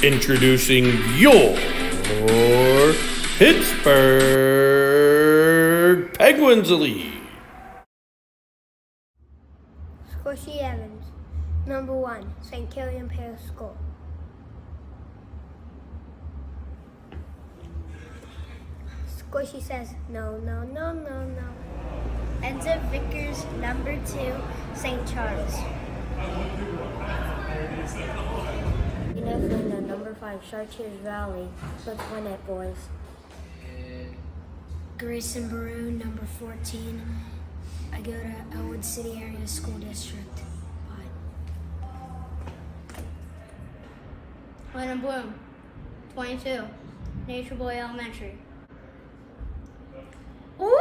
Introducing your Pittsburgh Penguins Elite. Squishy Evans, number 1, St. Killian Parish School. Squishy says, no, no, no, no, no. Enza Vickers, number 2, St. Charles. Linda, number 5, Syracuse Valley. Let's win it, boys. Grayson Baru, number 14. I go to Elwood City Area School District. Bye. Lennon Bloom, 22, Nature Boy Elementary. Ooh!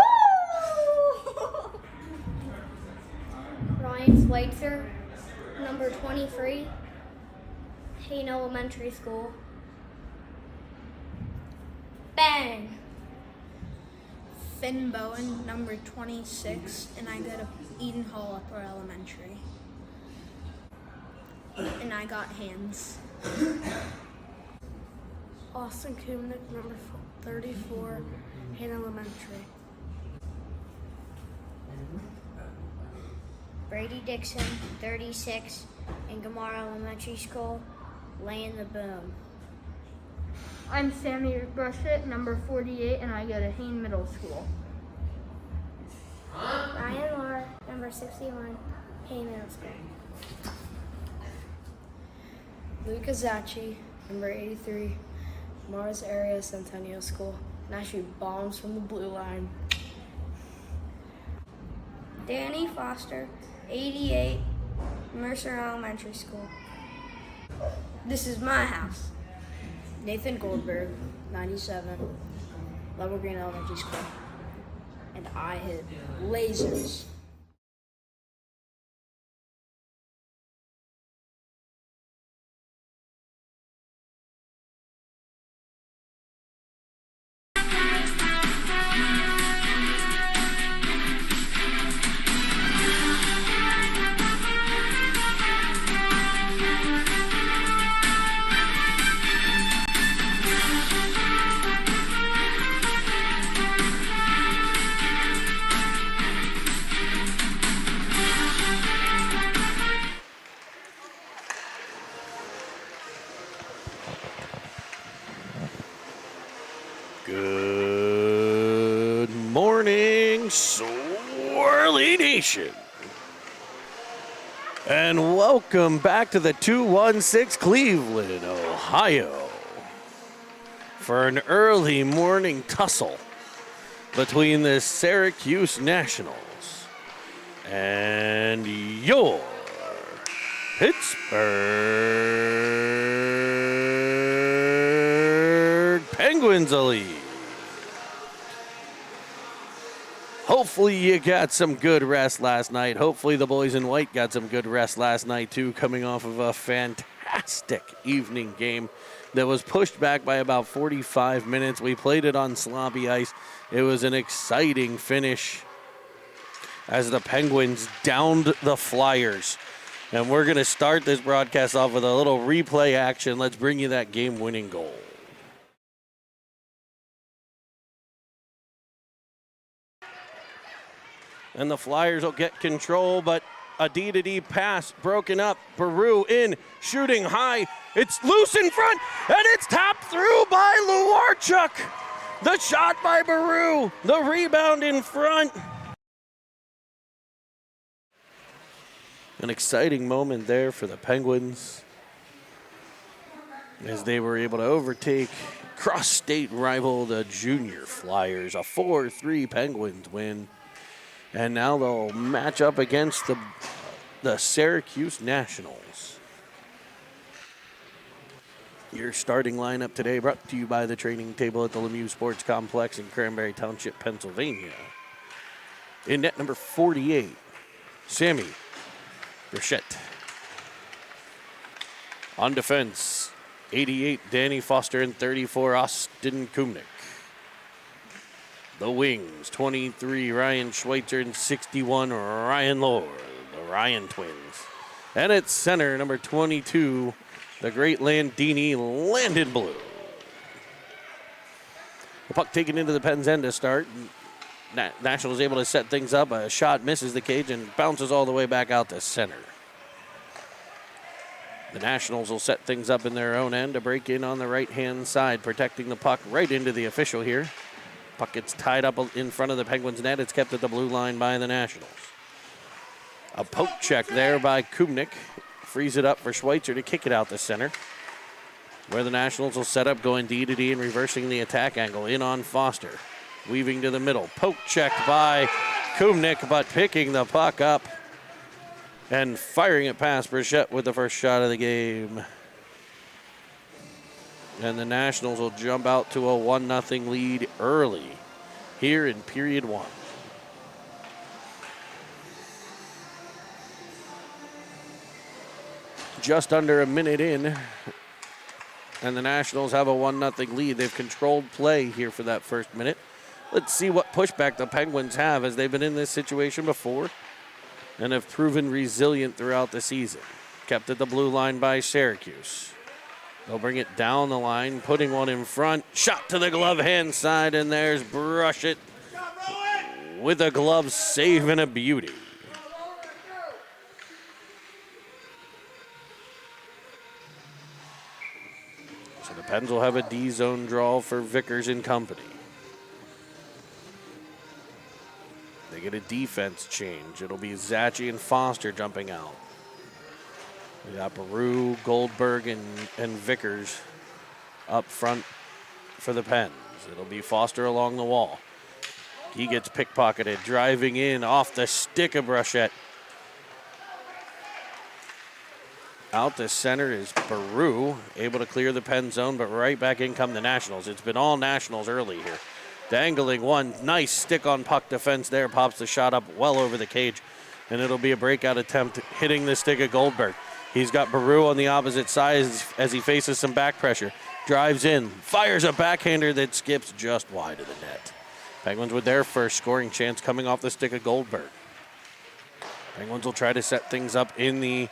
Ryan Schweitzer, number 23, Hayne Elementary School. Bang! Finn Bowen, number 26, and I go to Eden Hall Upper Elementary. And I got hands. Austin Kumnick, number 34, Hayne Elementary. Brady Dixon, 36, in Gamar Elementary School, laying the boom. I'm Sammy Brushett, number 48, and I go to Hayne Middle School. Ryan Laura, number 61, Hayne Middle School. Luca Zacci, number 83, Mars Area Centennial School, and I shoot bombs from the blue line. Danny Foster, 88, Mercer Elementary School. This is my house. Nathan Goldberg, 97, Level Green Elementary School, and I hit lasers. Good morning, Swirly Nation. And welcome back to the 216 Cleveland, Ohio, for an early morning tussle between the Syracuse Nationals and your Pittsburgh Penguins Elite. Hopefully you got some good rest last night. Hopefully the boys in white got some good rest last night too, coming off of a fantastic evening game that was pushed back by about 45 minutes. We played it on sloppy ice. It was an exciting finish as the Penguins downed the Flyers. And we're going to start this broadcast off with a little replay action. Let's bring you that game-winning goal. And the Flyers will get control, but a D-to-D pass broken up. Baru in, shooting high. It's loose in front, and it's tapped through by Luarchuk. The shot by Baru, the rebound in front. An exciting moment there for the Penguins as they were able to overtake cross-state rival, the Junior Flyers. A 4-3 Penguins win. And now they'll match up against the Syracuse Nationals. Your starting lineup today brought to you by the training table at the Lemieux Sports Complex in Cranberry Township, Pennsylvania. In net number 48, Sammy Brichette. On defense, 88, Danny Foster, and 34, Austin Kumnick. The wings, 23, Ryan Schweitzer, and 61, Ryan Lohr, the Ryan twins. And at center, number 22, The great Landini landed blue. The puck taken into the Pens' end to start. Nationals able to set things up. A shot misses the cage and bounces all the way back out to center. The Nationals will set things up in their own end to break in on the right-hand side, protecting the puck right into the official here. Puck gets tied up in front of the Penguins' net. It's kept at the blue line by the Nationals. A poke check there by Kubnik. Frees it up for Schweitzer to kick it out to center, where the Nationals will set up going D to D and reversing the attack angle. In on Foster. Weaving to the middle. Poke checked by Kubnik, but picking the puck up and firing it past Brichette with the first shot of the game. And the Nationals will jump out to a 1-0 lead early here in period 1. Just under a minute in, and the Nationals have a 1-0 lead. They've controlled play here for that first minute. Let's see what pushback the Penguins have, as they've been in this situation before and have proven resilient throughout the season. Kept at the blue line by Syracuse. They'll bring it down the line, putting one in front. Shot to the glove hand side, and there's Brushett with a glove save and a beauty. So the Pens will have a D-zone draw for Vickers and company. They get a defense change. It'll be Zachy and Foster jumping out. We got Baru, Goldberg, and Vickers up front for the Pens. It'll be Foster along the wall. He gets pickpocketed, driving in off the stick of Bruchette. Out the center is Baru, able to clear the Pen zone, but right back in come the Nationals. It's been all Nationals early here. Dangling one, nice stick on puck defense there, pops the shot up well over the cage, and it'll be a breakout attempt hitting the stick of Goldberg. He's got Baru on the opposite side as he faces some back pressure. Drives in, fires a backhander that skips just wide of the net. Penguins with their first scoring chance coming off the stick of Goldberg. Penguins will try to set things up in the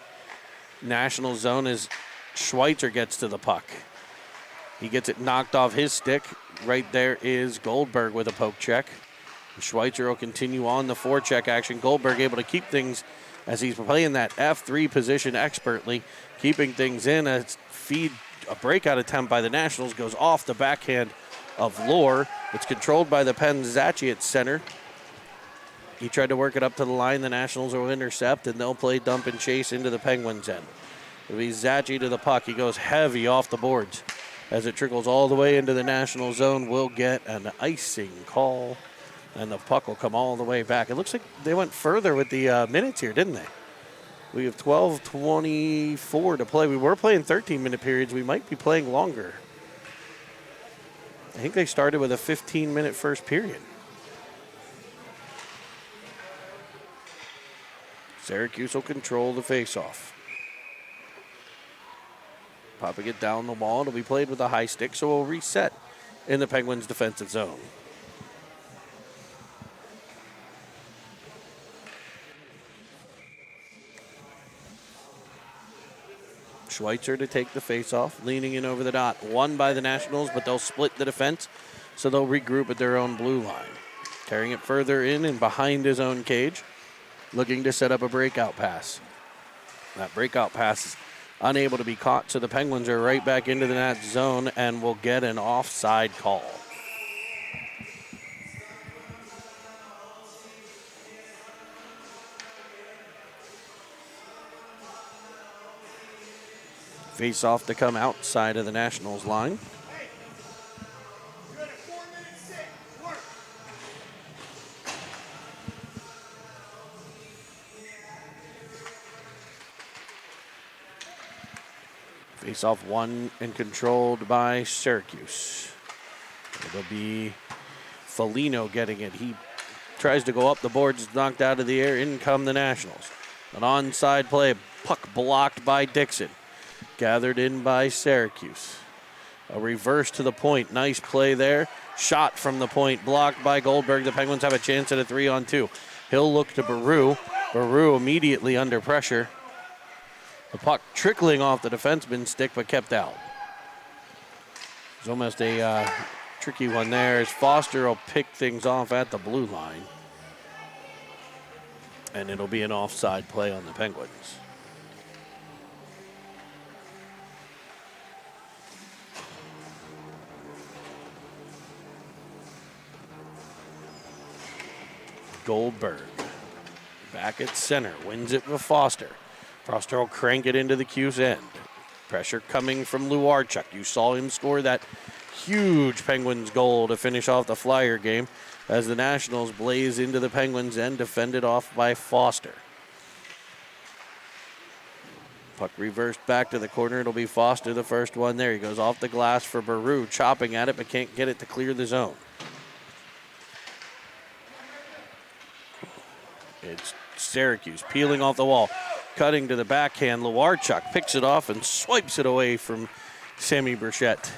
National zone as Schweitzer gets to the puck. He gets it knocked off his stick. Right there is Goldberg with a poke check. Schweitzer will continue on the forecheck action. Goldberg able to keep things as he's playing that F3 position expertly, keeping things in. A breakout attempt by the Nationals goes off the backhand of Lohr. It's controlled by the Pens. Zachy at center. He tried to work it up to the line. The Nationals will intercept, and they'll play dump and chase into the Penguins' end. It'll be Zachy to the puck. He goes heavy off the boards. As it trickles all the way into the National zone, we'll get an icing call, and the puck will come all the way back. It looks like they went further with the minutes here, didn't they? We have 12:24 to play. We were playing 13-minute periods. We might be playing longer. I think they started with a 15-minute first period. Syracuse will control the faceoff. Popping it down the wall. It'll be played with a high stick, so we'll reset in the Penguins' defensive zone. Schweitzer to take the faceoff, leaning in over the dot. Won by the Nationals, but they'll split the defense, so they'll regroup at their own blue line. Carrying it further in and behind his own cage, looking to set up a breakout pass. That breakout pass is unable to be caught, so the Penguins are right back into the net zone and will get an offside call. Face off to come outside of the Nationals line. Face off won and controlled by Syracuse. It'll be Foligno getting it. He tries to go up the boards, knocked out of the air. In come the Nationals. An onside play, puck blocked by Dixon. Gathered in by Syracuse. A reverse to the point. Nice play there. Shot from the point, blocked by Goldberg. The Penguins have a chance at a 3-on-2. He'll look to Baru. Baru immediately under pressure. The puck trickling off the defenseman's stick, but kept out. It's almost a tricky one there as Foster will pick things off at the blue line. And it'll be an offside play on the Penguins. Goldberg back at center, wins it with Foster. Foster will crank it into the Q's end. Pressure coming from Luarchuk. You saw him score that huge Penguins goal to finish off the Flyer game as the Nationals blaze into the Penguins end, defended off by Foster. Puck reversed back to the corner. It'll be Foster, the first one there. He goes off the glass for Baru, chopping at it, but can't get it to clear the zone. It's Syracuse peeling off the wall, cutting to the backhand. Luarchuk picks it off and swipes it away from Sammy Burchett.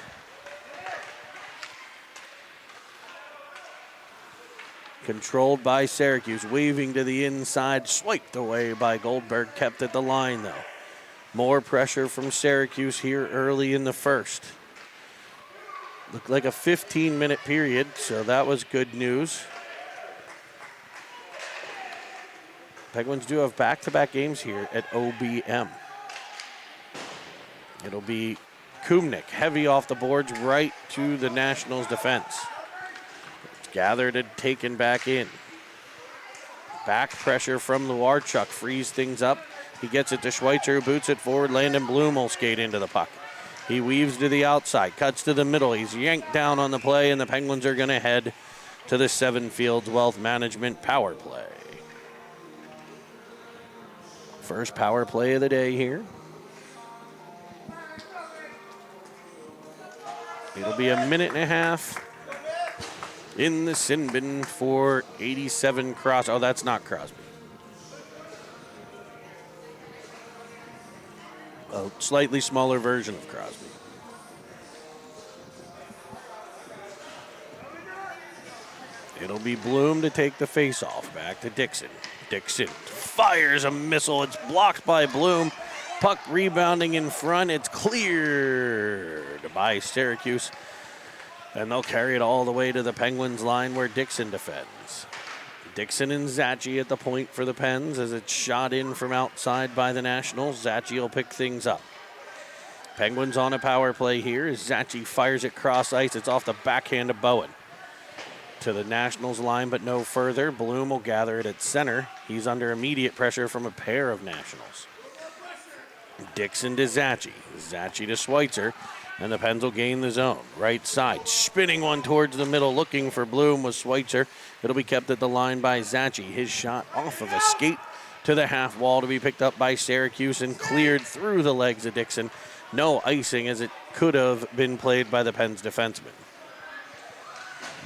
Controlled by Syracuse, weaving to the inside, swiped away by Goldberg, kept at the line though. More pressure from Syracuse here early in the first. Looked like a 15-minute period, so that was good news. Penguins do have back-to-back games here at OBM. It'll be Kumnik, heavy off the boards, right to the Nationals' defense. It's gathered and taken back in. Back pressure from Luarchuk frees things up. He gets it to Schweitzer, who boots it forward. Landon Bloom will skate into the puck. He weaves to the outside, cuts to the middle. He's yanked down on the play, and the Penguins are going to head to the Seven Fields Wealth Management power play. First power play of the day here. It'll be a minute and a half in the sin bin for 87 Crosby. Oh, that's not Crosby. A slightly smaller version of Crosby. It'll be Bloom to take the face-off. Back to Dixon. Dixon fires a missile. It's blocked by Bloom. Puck rebounding in front. It's cleared by Syracuse. And they'll carry it all the way to the Penguins line where Dixon defends. Dixon and Zachi at the point for the Pens as it's shot in from outside by the Nationals. Zachi will pick things up. Penguins on a power play here as Zachi fires it cross ice. It's off the backhand of Bowen. To the Nationals line, but no further. Bloom will gather it at center. He's under immediate pressure from a pair of Nationals. Dixon to Zachi. Zachi to Schweitzer. And the Pens will gain the zone. Right side. Spinning one towards the middle. Looking for Bloom was Schweitzer. It'll be kept at the line by Zachi. His shot off of a skate to the half wall to be picked up by Syracuse and cleared through the legs of Dixon. No icing as it could have been played by the Pens defenseman.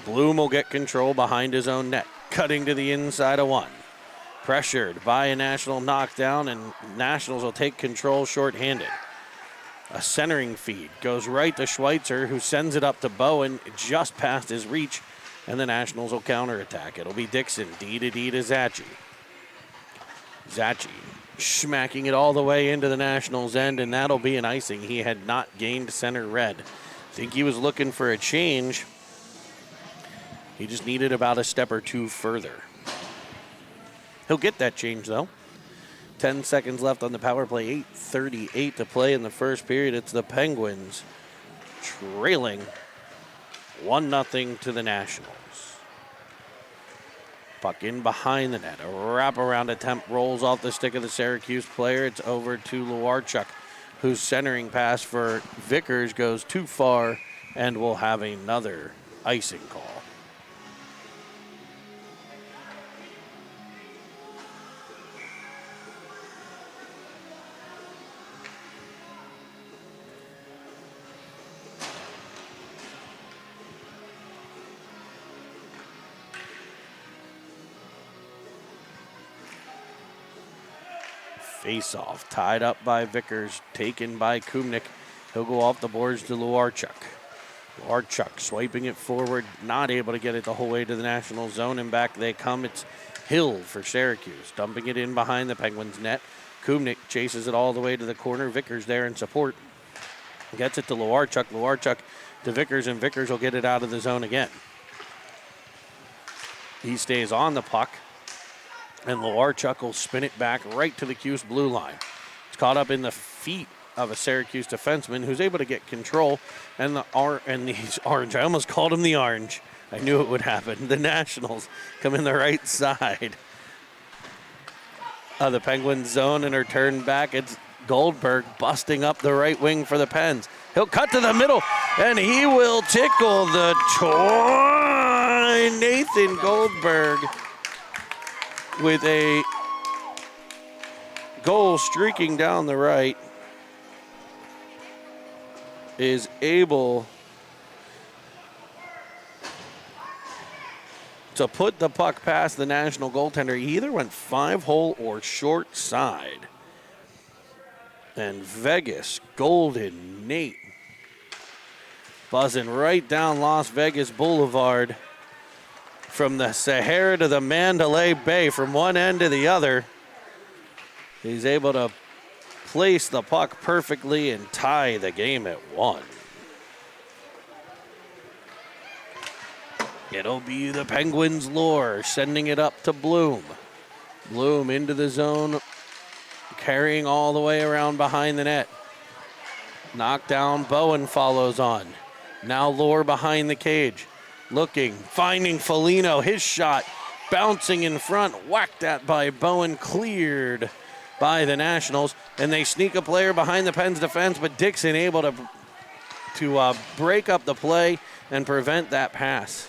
Bloom will get control behind his own net. Cutting to the inside of one. Pressured by a National knockdown, and Nationals will take control shorthanded. A centering feed goes right to Schweitzer, who sends it up to Bowen just past his reach, and the Nationals will counterattack. It'll be Dixon, D to Zachi. Zachi smacking it all the way into the Nationals' end, and that'll be an icing. He had not gained center red. I think he was looking for a change. He just needed about a step or two further. He'll get that change, though. 10 seconds left on the power play. 8:38 to play in the first period. It's the Penguins trailing 1-0 to the Nationals. Puck in behind the net. A wraparound attempt rolls off the stick of the Syracuse player. It's over to Luarchuk, whose centering pass for Vickers goes too far and will have another icing call. Face-off, tied up by Vickers, taken by Kumnik. He'll go off the boards to Luarchuk. Luarchuk swiping it forward, not able to get it the whole way to the National zone, and back they come. It's Hill for Syracuse, dumping it in behind the Penguins net. Kumnik chases it all the way to the corner. Vickers there in support. Gets it to Lowarchuk. Lowarchuk to Vickers, and Vickers will get it out of the zone again. He stays on the puck, and Lowarchuk will spin it back right to the Cuse blue line. It's caught up in the feet of a Syracuse defenseman who's able to get control, and these orange. I almost called him the orange. I knew it would happen. The Nationals come in the right side of the Penguins zone and are turned back. It's Goldberg busting up the right wing for the Pens. He'll cut to the middle, and he will tickle the toy. Nathan Goldberg with a goal streaking down the right is able to put the puck past the National goaltender. He either went 5-hole or short side. And Vegas, Golden Nate, buzzing right down Las Vegas Boulevard from the Sahara to the Mandalay Bay, from one end to the other. He's able to place the puck perfectly and tie the game at 1. It'll be the Penguins' lure, sending it up to Bloom. Bloom into the zone, carrying all the way around behind the net. Knockdown, Bowen follows on. Now Lure behind the cage. Looking, finding Foligno, his shot, bouncing in front, whacked at by Bowen, cleared by the Nationals. And they sneak a player behind the Pens defense, but Dixon able to break up the play and prevent that pass.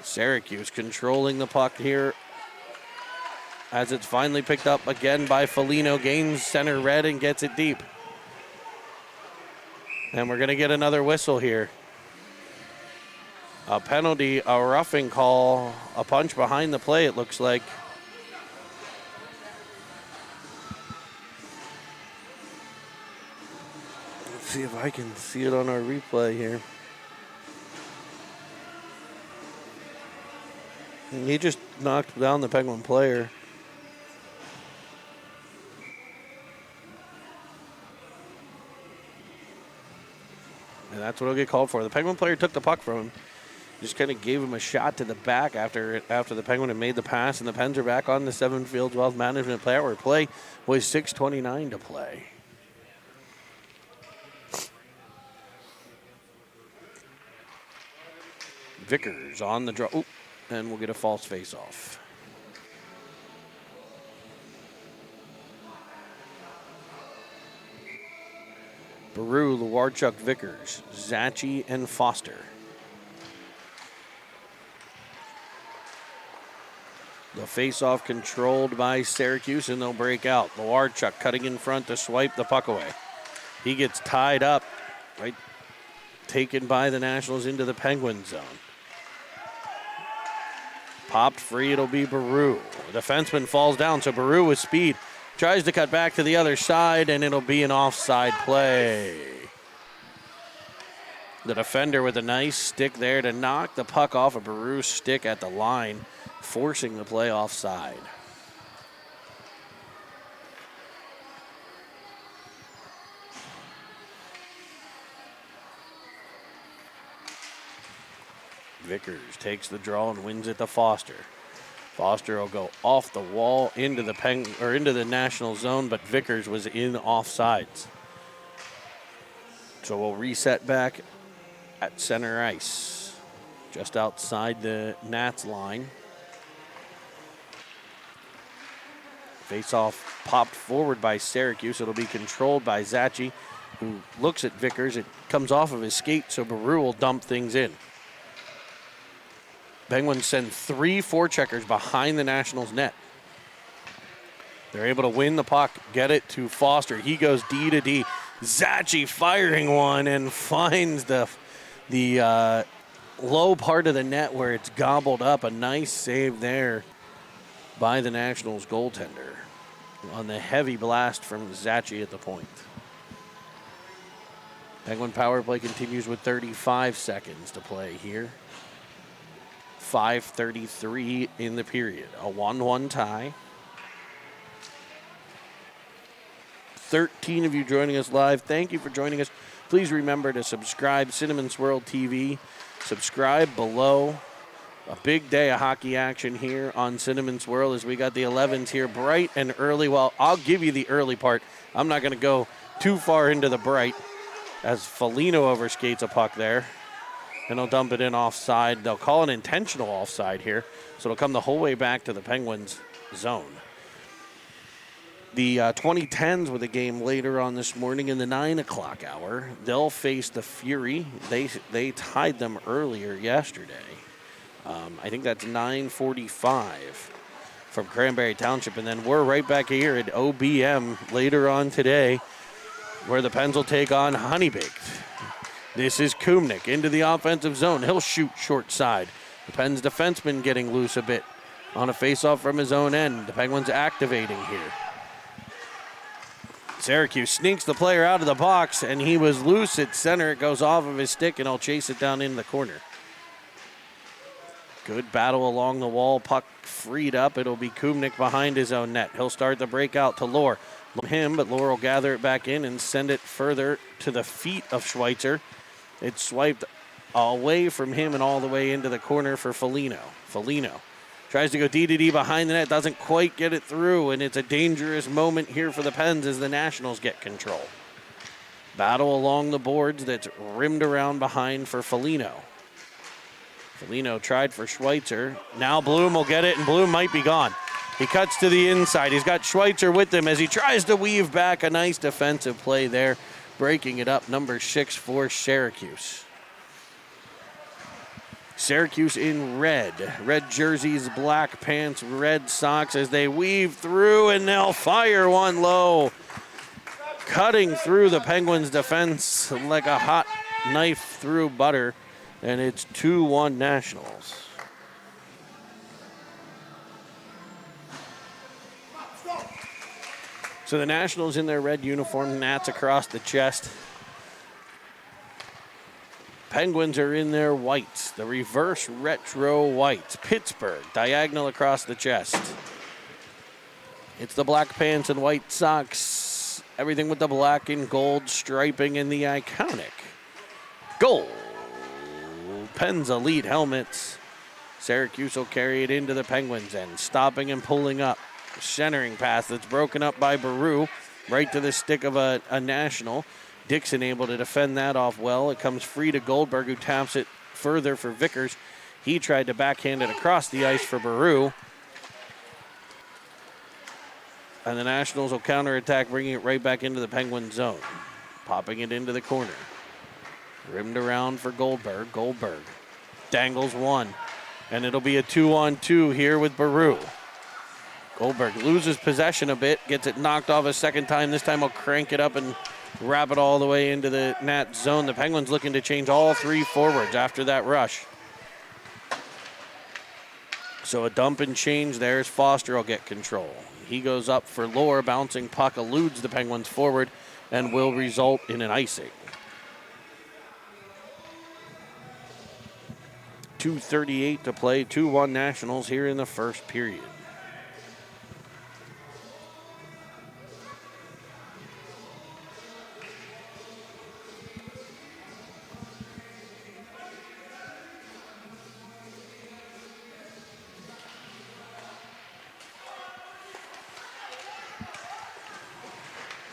Syracuse controlling the puck here as it's finally picked up again by Foligno. Gains center red and gets it deep. And we're going to get another whistle here. A penalty, a roughing call, a punch behind the play, it looks like. Let's see if I can see it on our replay here. He just knocked down the Penguin player. And that's what he'll get called for. The Penguin player took the puck from him. Just kind of gave him a shot to the back after the Penguin had made the pass, and the Pens are back on the Seven Fields Wealth Management play where play was 6:29 to play. Vickers on the draw. Oop. And we'll get a false face-off. Baru, Lowarchuk, Vickers, Zachi, and Foster. The face-off controlled by Syracuse, and they'll break out. Lowarchuk cutting in front to swipe the puck away. He gets tied up, right? Taken by the Nationals into the Penguin zone. Popped free, it'll be Baru. The defenseman falls down, so Baru with speed tries to cut back to the other side, and it'll be an offside play. The defender with a nice stick there to knock the puck off of Baru's stick at the line, forcing the play offside. Vickers takes the draw and wins it to Foster. Foster will go off the wall into the National zone, but Vickers was in offsides. So we'll reset back at center ice, just outside the Nats line. Face-off popped forward by Syracuse. It'll be controlled by Zachi, who looks at Vickers. It comes off of his skate, so Baru will dump things in. Penguins send 3 forecheckers behind the Nationals' net. They're able to win the puck, get it to Foster. He goes D to D. Zachi firing one and finds the low part of the net where it's gobbled up. A nice save there by the Nationals goaltender on the heavy blast from Zachi at the point. Penguin power play continues with 35 seconds to play here. 5:33 in the period. A 1-1 tie. 13 of you joining us live. Thank you for joining us. Please remember to subscribe, Cinnamon Swirl TV. Subscribe below. A big day of hockey action here on Cinnamon Swirl as we got the 11s here bright and early. Well, I'll give you the early part. I'm not going to go too far into the bright as Foligno overskates a puck there. And he'll dump it in offside. They'll call an intentional offside here. So it'll come the whole way back to the Penguins' zone. The 2010s with a game later on this morning in the 9 o'clock hour. They'll face the Fury. They tied them earlier yesterday. I think that's 9:45 from Cranberry Township. And then we're right back here at OBM later on today where the Pens will take on Honeybaked. This is Kumnik into the offensive zone. He'll shoot short side. The Pens defenseman getting loose a bit on a faceoff from his own end. The Penguins activating here. Syracuse sneaks the player out of the box, and he was loose at center. It goes off of his stick, and he'll chase it down into the corner. Good battle along the wall. Puck freed up. It'll be Kumnik behind his own net. He'll start the breakout to Lohr. But Lohr will gather it back in and send it further to the feet of Schweitzer. It's swiped away from him and all the way into the corner for Foligno. Foligno tries to go D-to-D behind the net. Doesn't quite get it through, and it's a dangerous moment here for the Pens as the Nationals get control. Battle along the boards that's rimmed around behind for Foligno. Foligno tried for Schweitzer. Now Bloom will get it, and Bloom might be gone. He cuts to the inside. He's got Schweitzer with him as he tries to weave back. A nice defensive play there, breaking it up. Number 6 for Syracuse. Syracuse in red. Red jerseys, black pants, red socks as they weave through, and they'll fire one low. Cutting through the Penguins' defense like a hot knife through butter. And it's 2-1 Nationals. So the Nationals in their red uniform, gnats across the chest. Penguins are in their whites, the reverse retro whites. Pittsburgh, diagonal across the chest. It's the black pants and white socks. Everything with the black and gold striping and the iconic gold Pens Elite helmets. Syracuse will carry it into the Penguins end, stopping and pulling up. Centering pass that's broken up by Baru, right to the stick of a National. Dixon able to defend that off well. It comes free to Goldberg, who taps it further for Vickers. He tried to backhand it across the ice for Baru. And the Nationals will counterattack, bringing it right back into the Penguin zone. Popping it into the corner. Rimmed around for Goldberg. Goldberg dangles one. And it'll be a 2-on-2 here with Baru. Goldberg loses possession a bit, gets it knocked off a second time. This time he'll crank it up and wrap it all the way into the Nat zone. The Penguins looking to change all 3 forwards after that rush. So a dump and change there as Foster will get control. He goes up for Lohr. Bouncing puck eludes the Penguins forward and will result in an icing. 2:38 to play. 2-1 Nationals here in the first period.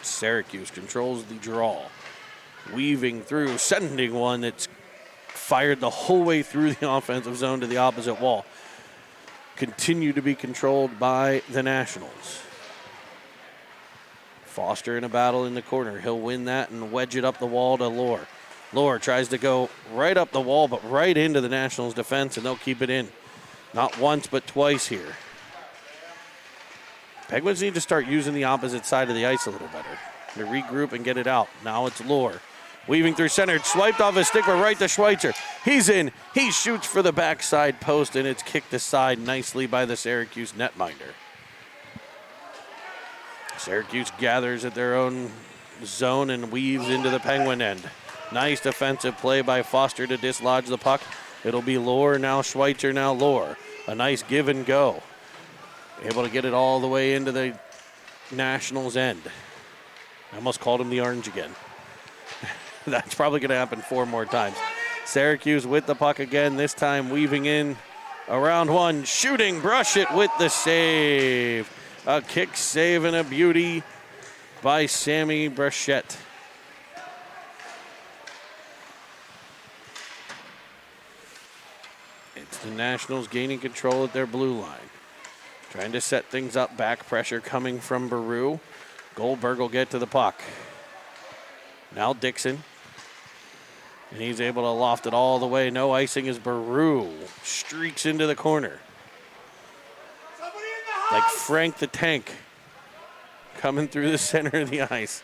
Syracuse controls the draw. Weaving through, sending one that's fired the whole way through the offensive zone to the opposite wall. Continue to be controlled by the Nationals. Foster in a battle in the corner. He'll win that and wedge it up the wall to Lohr. Lohr tries to go right up the wall, but right into the Nationals defense, and they'll keep it in. Not once, but twice here. Penguins need to start using the opposite side of the ice a little better to regroup and get it out. Now it's Lohr. Weaving through center, swiped off his stick, but right to Schweitzer. He's in. He shoots for the backside post, and it's kicked aside nicely by the Syracuse netminder. Syracuse gathers at their own zone and weaves into the Penguin end. Nice defensive play by Foster to dislodge the puck. It'll be Lohr, now Schweitzer, now Lohr. A nice give and go. Able to get it all the way into the Nationals' end. I almost called him the orange again. That's probably going to happen 4 more times. Syracuse with the puck again, this time weaving in around one, shooting, brush it with the save. A kick save and a beauty by Sammy Brachette. It's the Nationals gaining control at their blue line. Trying to set things up, back pressure coming from Baru. Goldberg will get to the puck. Now Dixon. And he's able to loft it all the way. No icing as Baru streaks into the corner. Like Frank the Tank coming through the center of the ice.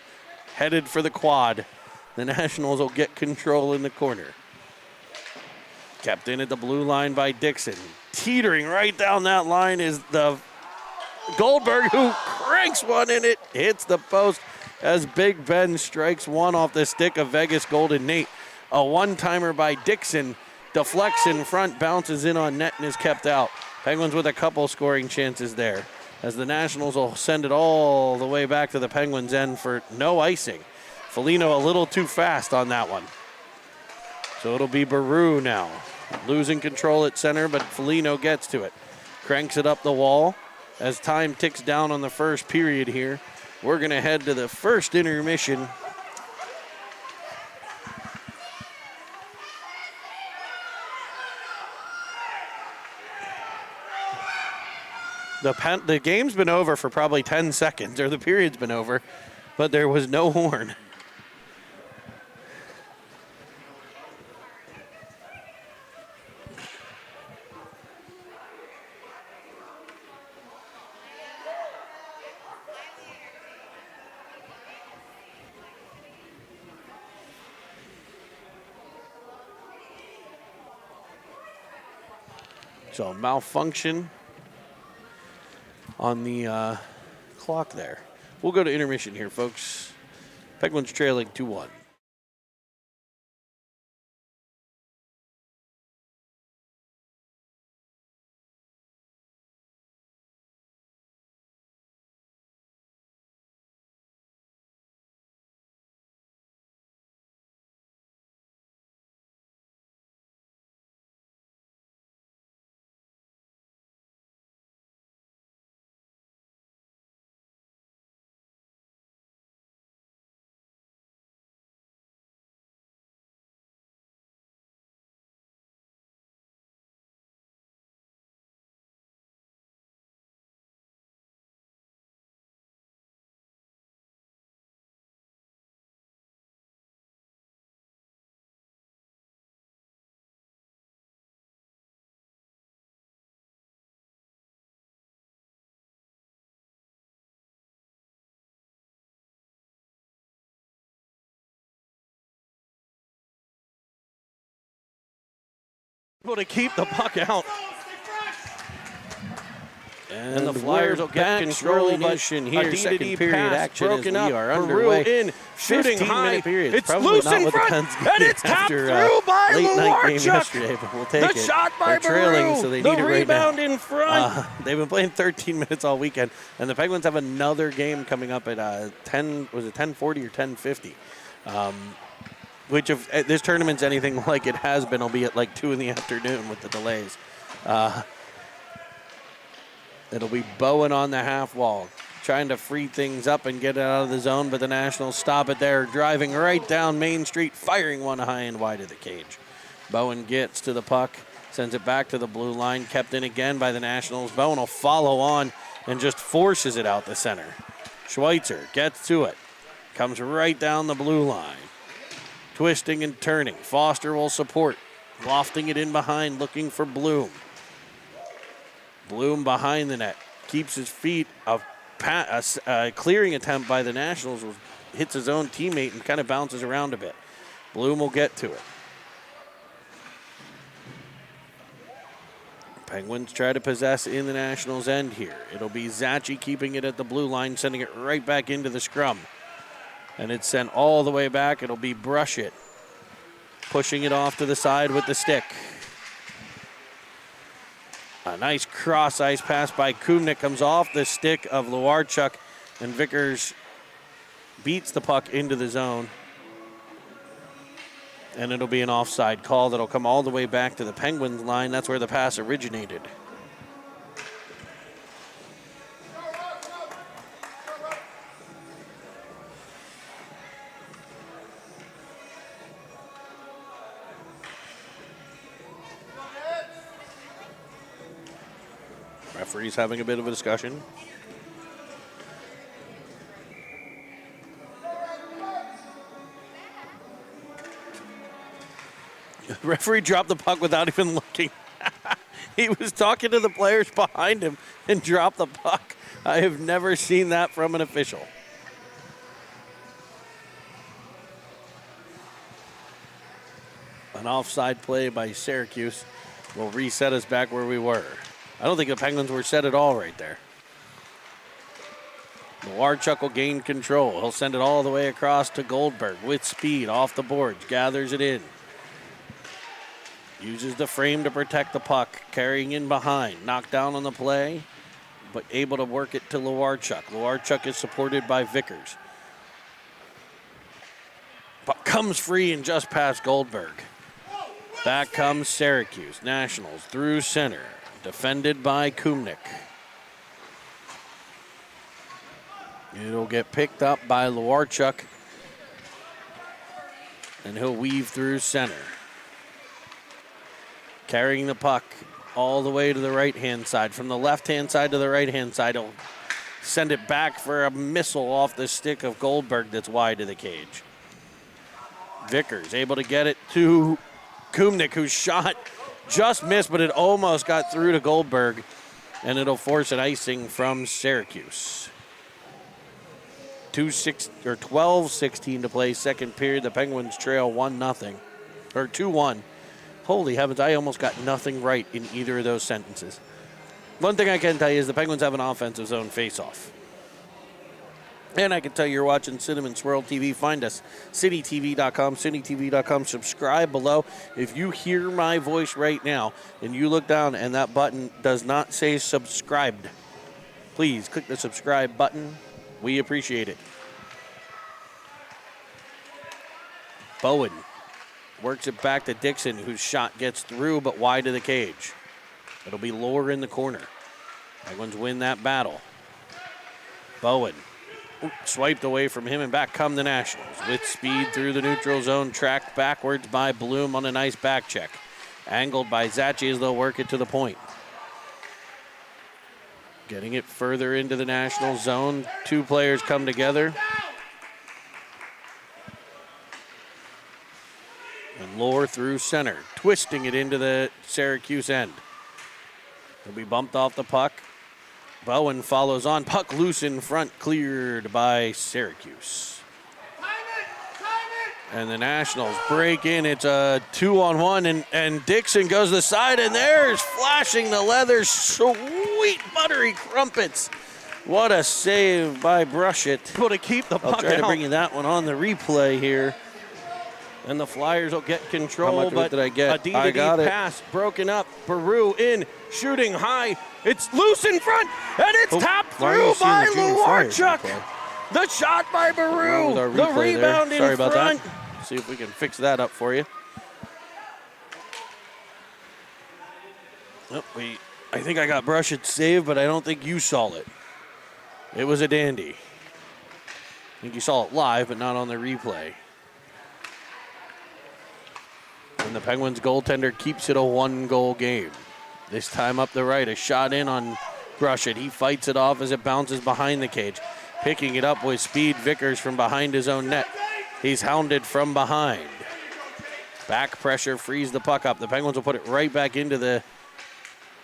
Headed for the quad. The Nationals will get control in the corner. Kept in at the blue line by Dixon. Teetering right down that line is the Goldberg, who cranks one in it. Hits the post as Big Ben strikes one off the stick of Vegas Golden Nate. A one-timer by Dixon. Deflects in front, bounces in on net, and is kept out. Penguins with a couple scoring chances there, as the Nationals will send it all the way back to the Penguins' end for no icing. Foligno a little too fast on that one. So it'll be Baru now. Losing control at center, but Foligno gets to it. Cranks it up the wall. As time ticks down on the first period here, we're going to head to the first intermission. The game's been over for probably 10 seconds, or the period's been over, but there was no horn. So malfunction on the clock there. We'll go to intermission here, folks. Penguins trailing 2-1. Able to keep the puck out. And the Flyers will get control, but here, second period action broken as we are underway. In, shooting high, period. It's loose in front, and it's tapped through by late night game Luarchuk. yesterday, but we'll take The it. shot by They're trailing, Baru. so they The need it right now. rebound in front. They've been playing 13 minutes all weekend, and the Penguins have another game coming up at 10. Was it 10:40 or 10:50? Which, if this tournament's anything like it has been, will be at like 2 in the afternoon with the delays. It'll be Bowen on the half wall, trying to free things up and get it out of the zone, but the Nationals stop it there, driving right down Main Street, firing one high and wide of the cage. Bowen gets to the puck, sends it back to the blue line, kept in again by the Nationals. Bowen will follow on and just forces it out the center. Schweitzer gets to it, comes right down the blue line. Twisting and turning. Foster will support. Lofting it in behind, looking for Bloom. Bloom behind the net. Keeps his feet. A clearing attempt by the Nationals hits his own teammate and kind of bounces around a bit. Bloom will get to it. Penguins try to possess in the Nationals' end here. It'll be Zachi keeping it at the blue line, sending it right back into the scrum. And it's sent all the way back. It'll be Brachette pushing it off to the side with the stick. A nice cross-ice pass by Kumnik comes off the stick of Luarchuk, and Vickers beats the puck into the zone. And it'll be an offside call that'll come all the way back to the Penguins line. That's where the pass originated. Referee's having a bit of a discussion. The referee dropped the puck without even looking. He was talking to the players behind him and dropped the puck. I have never seen that from an official. An offside play by Syracuse will reset us back where we were. I don't think the Penguins were set at all right there. Lowarchuk will gain control. He'll send it all the way across to Goldberg with speed off the boards, gathers it in. Uses the frame to protect the puck, carrying in behind. Knocked down on the play, but able to work it to Lowarchuk. Lowarchuk is supported by Vickers. Puck comes free and just past Goldberg. Back comes Syracuse. Nationals through center. Defended by Kumnik. It'll get picked up by Lowarchuk. And he'll weave through center. Carrying the puck all the way to the right-hand side. From the left-hand side to the right-hand side, he'll send it back for a missile off the stick of Goldberg that's wide of the cage. Vickers able to get it to Kumnik, whose shot just missed, but it almost got through to Goldberg, and it'll force an icing from Syracuse. 12:16 to play, second period. The Penguins trail 1-0, or 2-1. Holy heavens, I almost got nothing right in either of those sentences. One thing I can tell you is the Penguins have an offensive zone face-off. And I can tell you're watching Cinnamon Swirl TV. Find us, citytv.com, citytv.com. Subscribe below. If you hear my voice right now and you look down and that button does not say subscribed, please click the subscribe button. We appreciate it. Bowen works it back to Dixon, whose shot gets through but wide of the cage. It'll be lower in the corner. Penguins win that battle. Bowen swiped away from him, and back come the Nationals with speed through the neutral zone, tracked backwards by Bloom on a nice back check. Angled by Zachy as they'll work it to the point. Getting it further into the National zone. Two players come together. And Lohr through center, twisting it into the Syracuse end. He'll be bumped off the puck. Bowen follows on. Puck loose in front, cleared by Syracuse. And the Nationals break in. It's a 2-on-1, and Dixon goes to the side, and there's flashing the leather. Sweet buttery crumpets. What a save by Brushett. Able to keep the puck I'll try out. to bring you that one on the replay here. And the Flyers will get control. How much but did I get? A D I to D got it. pass broken up. Baru in, shooting high. It's loose in front, and it's tapped why are you through seeing by the Junior Flyers Lowarchuk. replay? The shot by Baru. with our The replay there. rebound Sorry in about front. that. See if we can fix that up for you. Oh, I think I got Brushett saved, but I don't think you saw it. It was a dandy. I think you saw it live, but not on the replay. And the Penguins goaltender keeps it a one-goal game. This time up the right, a shot in on Brushett. He fights it off as it bounces behind the cage. Picking it up with speed, Vickers from behind his own net. He's hounded from behind. Back pressure frees the puck up. The Penguins will put it right back into the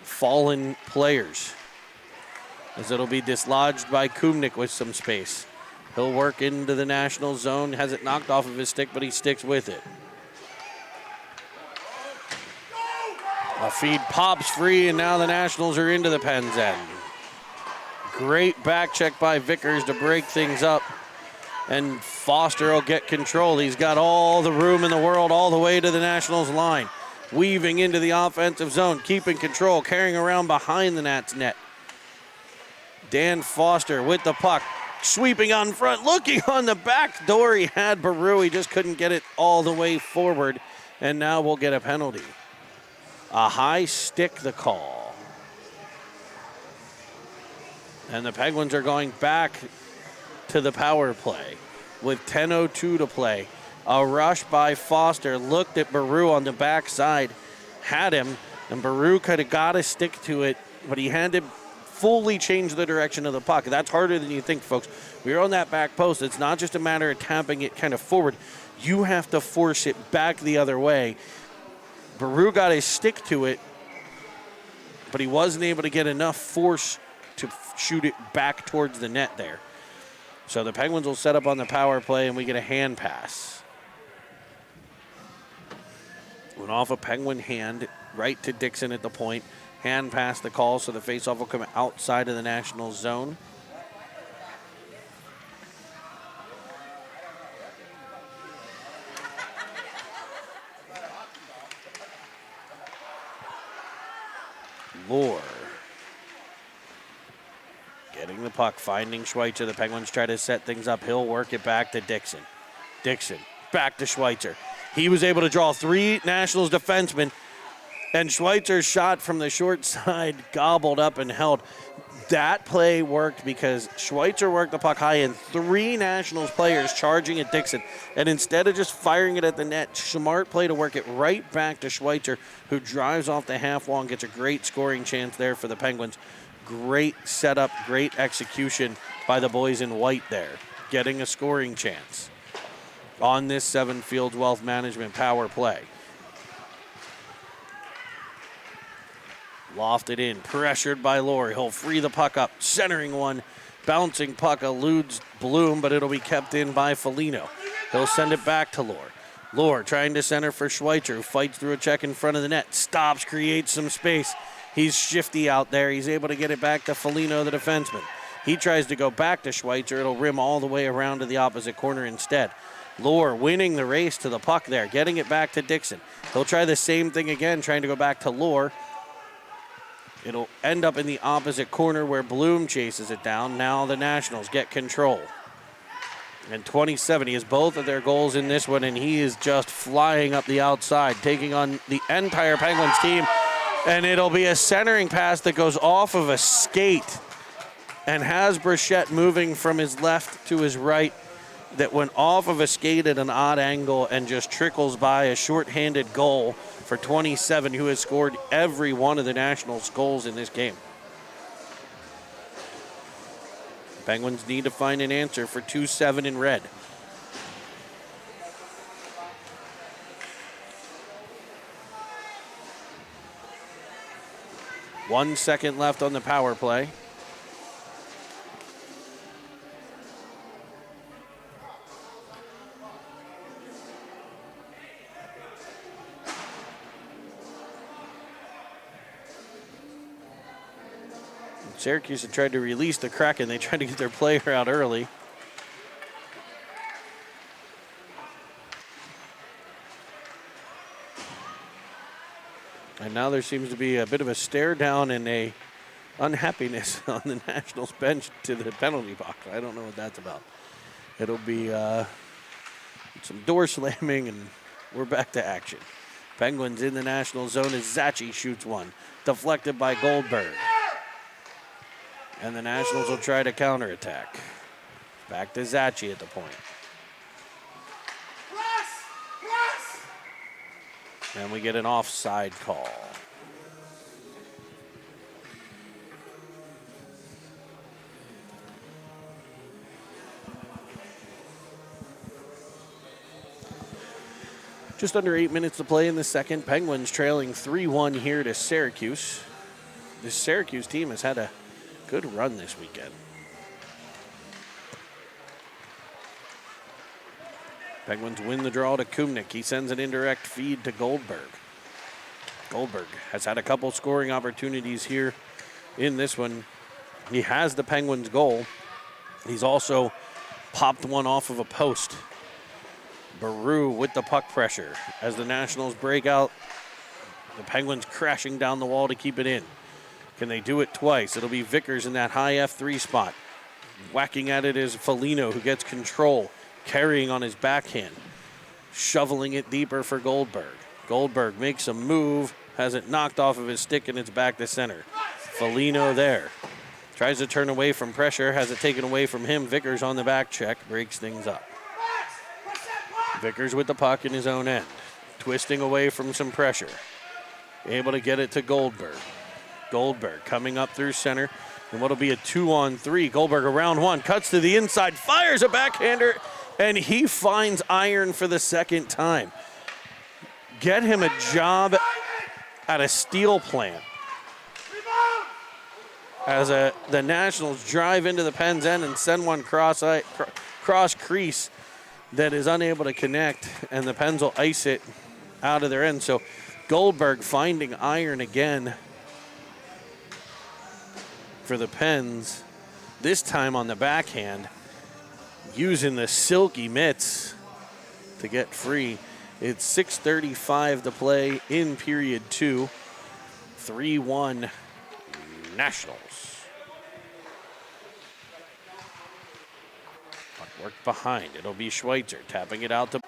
fallen players, as it'll be dislodged by Kumnik with some space. He'll work into the National zone, has it knocked off of his stick, but he sticks with it. A feed pops free, and now the Nationals are into the Pens end. Great back check by Vickers to break things up, and Foster will get control. He's got all the room in the world all the way to the Nationals line. Weaving into the offensive zone, keeping control, carrying around behind the Nats net. Dan Foster with the puck, Sweeping on front, looking on the back door. He had Baru. He just couldn't get it all the way forward. And now we'll get a penalty. A high stick, the call. And the Penguins are going back to the power play with 10:02 to play. A rush by Foster, looked at Baru on the backside, had him, and Baru could have got a stick to it, but he had to fully change the direction of the puck. That's harder than you think, folks. We're on that back post. It's not just a matter of tapping it kind of forward. You have to force it back the other way. Baru got a stick to it, but he wasn't able to get enough force to shoot it back towards the net there. So the Penguins will set up on the power play, and we get a hand pass. Went off a Penguin hand right to Dixon at the point. Hand pass the call, so the faceoff will come outside of the national zone. Lohr getting the puck, finding Schweitzer. The Penguins try to set things up. He'll work it back to Dixon. Dixon back to Schweitzer. He was able to draw 3 Nationals defensemen, and Schweitzer's shot from the short side gobbled up and held. That play worked because Schweitzer worked the puck high and 3 Nationals players charging at Dixon. And instead of just firing it at the net, smart play to work it right back to Schweitzer, who drives off the half wall and gets a great scoring chance there for the Penguins. Great setup, great execution by the boys in white there, getting a scoring chance on this 7 Fields Wealth Management power play. Lofted in, pressured by Lohr. He'll free the puck up, centering one. Bouncing puck eludes Bloom, but it'll be kept in by Foligno. He'll send it back to Lohr. Lohr trying to center for Schweitzer, who fights through a check in front of the net. Stops, creates some space. He's shifty out there. He's able to get it back to Foligno, the defenseman. He tries to go back to Schweitzer. It'll rim all the way around to the opposite corner instead. Lohr winning the race to the puck there, getting it back to Dixon. He'll try the same thing again, trying to go back to Lohr. It'll end up in the opposite corner where Bloom chases it down. Now the Nationals get control. And 27, he has both of their goals in this one, and he is just flying up the outside, taking on the entire Penguins team. And it'll be a centering pass that goes off of a skate and has Brichette moving from his left to his right, that went off of a skate at an odd angle and just trickles by a shorthanded goal for 27, who has scored every one of the Nationals' goals in this game. Penguins need to find an answer for 2-7 in red. One second left on the power play. Syracuse had tried to release the Kraken. They tried to get their player out early. And now there seems to be a bit of a stare down and a unhappiness on the Nationals bench to the penalty box. I don't know what that's about. It'll be some door slamming, and we're back to action. Penguins in the National zone as Zachi shoots one. Deflected by Goldberg. And the Nationals will try to counterattack. Back to Zachi at the point. And we get an offside call. Just under 8 minutes to play in the second. Penguins trailing 3-1 here to Syracuse. This Syracuse team has had a good run this weekend. Penguins win the draw to Kumnik. He sends an indirect feed to Goldberg. Goldberg has had a couple scoring opportunities here in this one. He has the Penguins goal. He's also popped one off of a post. Baru with the puck pressure as the Nationals break out. The Penguins crashing down the wall to keep it in. Can they do it twice? It'll be Vickers in that high F3 spot. Whacking at it is Foligno, who gets control, carrying on his backhand, shoveling it deeper for Goldberg. Goldberg makes a move, has it knocked off of his stick, and it's back to center. Foligno there. Tries to turn away from pressure, has it taken away from him. Vickers on the back check, breaks things up. Vickers with the puck in his own end, twisting away from some pressure. Able to get it to Goldberg. Goldberg coming up through center, and what'll be a 2-on-3. Goldberg around one, cuts to the inside, fires a backhander, and he finds iron for the second time. Get him a job at a steel plant. As the Nationals drive into the Penn's end and send one cross crease that is unable to connect, and the Pens will ice it out of their end. So Goldberg finding iron again for the Pens, this time on the backhand, using the silky mitts to get free. It's 6:35 to play in period 2. 3-1 Nationals. Puck worked behind. It'll be Schweitzer tapping it out to...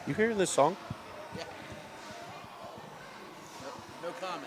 You hearing this song? Yeah. No comment.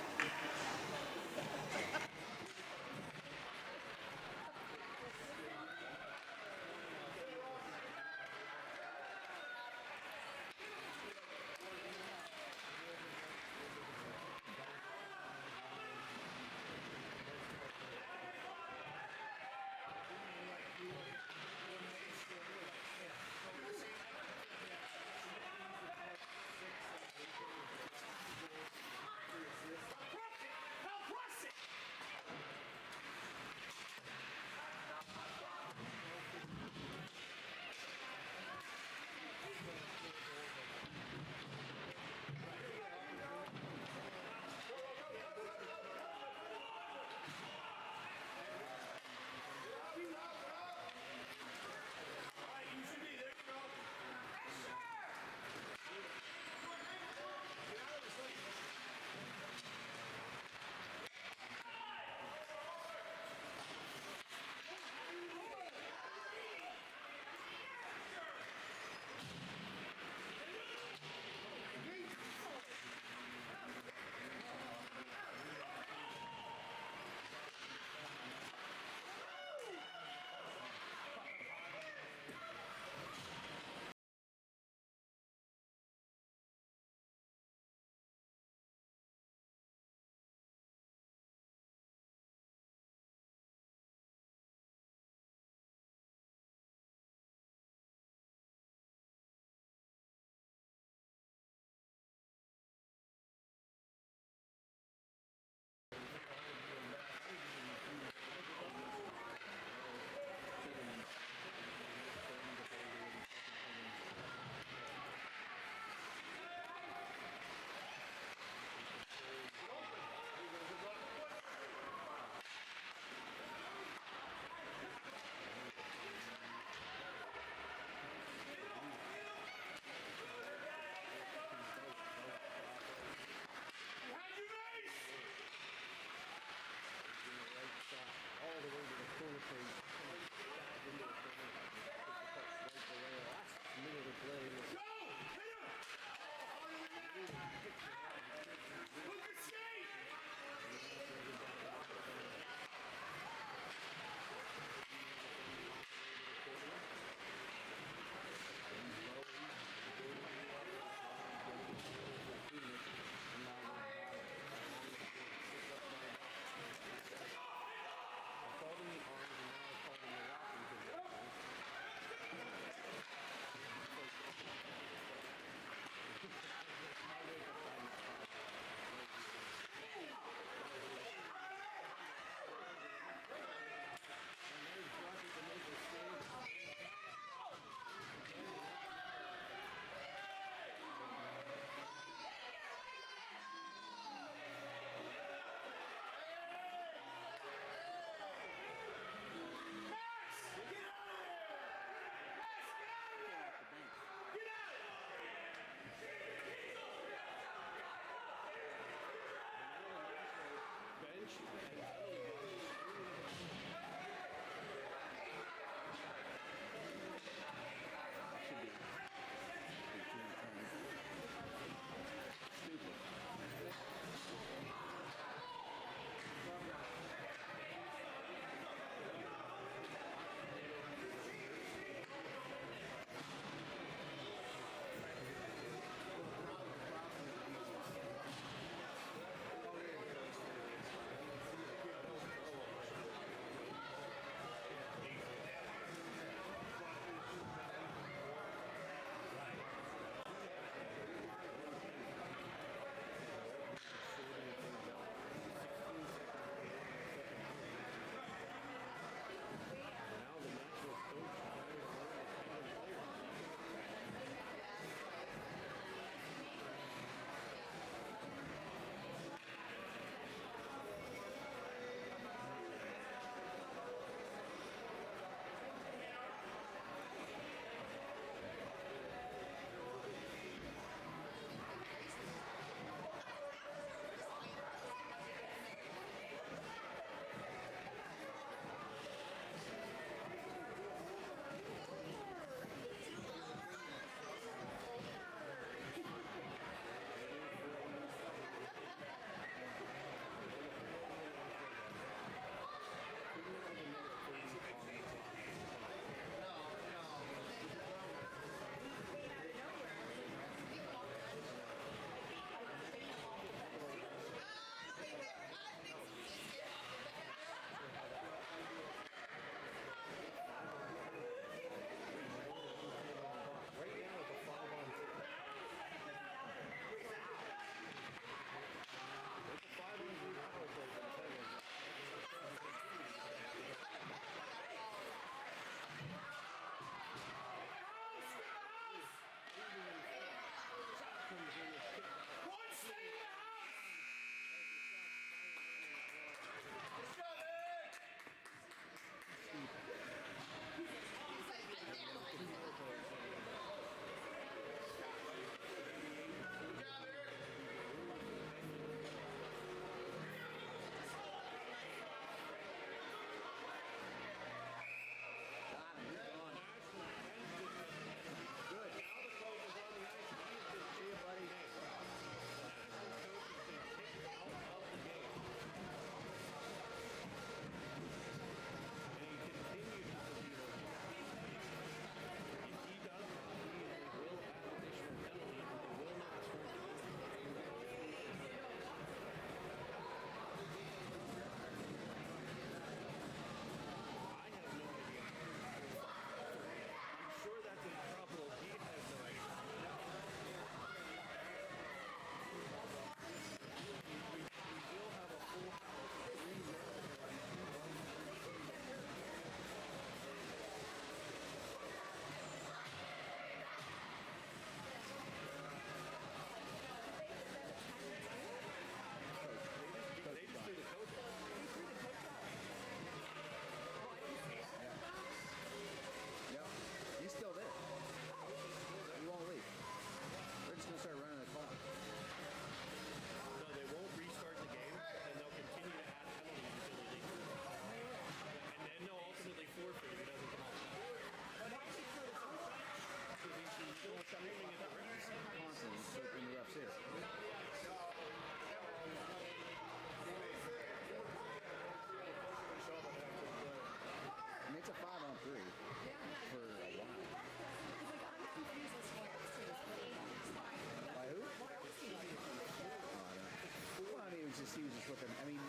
honest with them. I mean,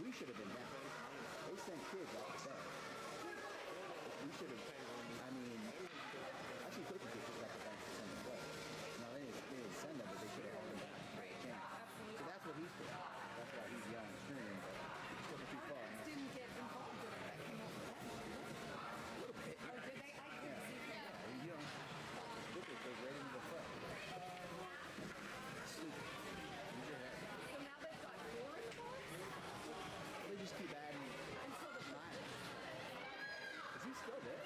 we should have been down. They sent kids off the bench. We should have. I mean, actually, coaches get kids off the bench to send them play. No, they didn't send them, but they should have held them back. Yeah. So that's what he's doing. That's why he's yelling, screaming. He's taking too far. Didn't get involved in it. That came off the bench. A little bit. Oh, did they? I couldn't see that. You know, look at goes right into the foot. Sleep. Use your head. So now they've got 4 in the box? They just keep adding Until the 9. Is he still there?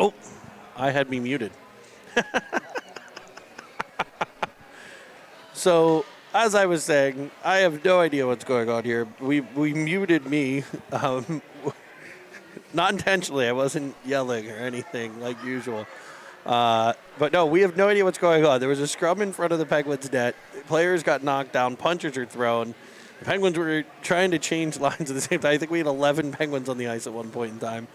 Oh, I had me muted. So, as I was saying, I have no idea what's going on here. We muted me, not intentionally. I wasn't yelling or anything like usual. But no, we have no idea what's going on. There was a scrum in front of the Penguins' net. Players got knocked down. Punches are thrown. The Penguins were trying to change lines at the same time. I think we had 11 Penguins on the ice at one point in time.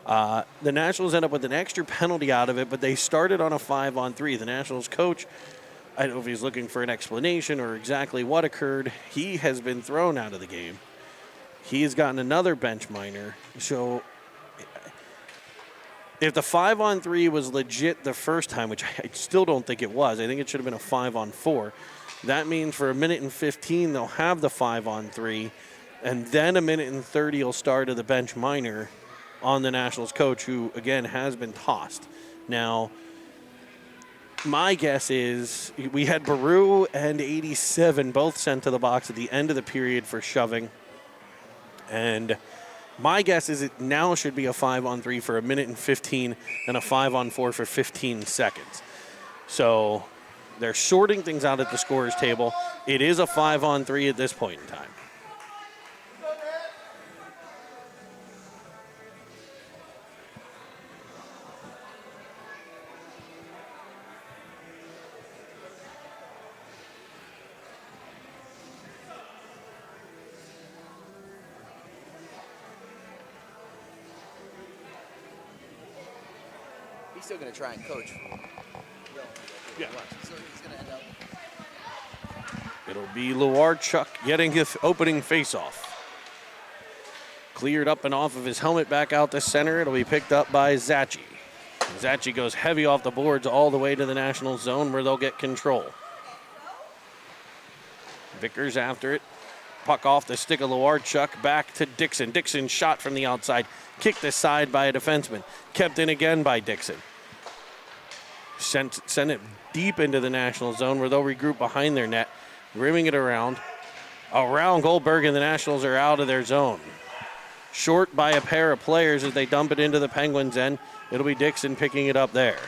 The Nationals end up with an extra penalty out of it, but they started on a 5-on-3. The Nationals coach, I don't know if he's looking for an explanation or exactly what occurred. He has been thrown out of the game. He has gotten another bench minor. So if the 5-on-3 was legit the first time, which I still don't think it was, I think it should have been a 5-on-4. That means for a minute and 15, they'll have the 5-on-3, and then a minute and 30 will start of the bench minor on the Nationals coach, who, again, has been tossed. Now, my guess is we had Baru and 87 both sent to the box at the end of the period for shoving. And my guess is it now should be a 5-on-3 for a minute and 15 and a 5-on-4 for 15 seconds. So they're sorting things out at the scorer's table. It is a 5-on-3 at this point in time. He's still going to try and coach. Yeah. So he's going to end up. It'll be Luarchuk getting his opening faceoff. Cleared up and off of his helmet back out to center. It'll be picked up by Zachi. Zachi goes heavy off the boards all the way to the national zone where they'll get control. Vickers after it. Puck off the stick of Luarchuk back to Dixon. Dixon shot from the outside. Kicked aside by a defenseman. Kept in again by Dixon. Sent it deep into the national zone where they'll regroup behind their net. Rimming it around. Around Goldberg, and the Nationals are out of their zone. Short by a pair of players as they dump it into the Penguins' end. It'll be Dixon picking it up there.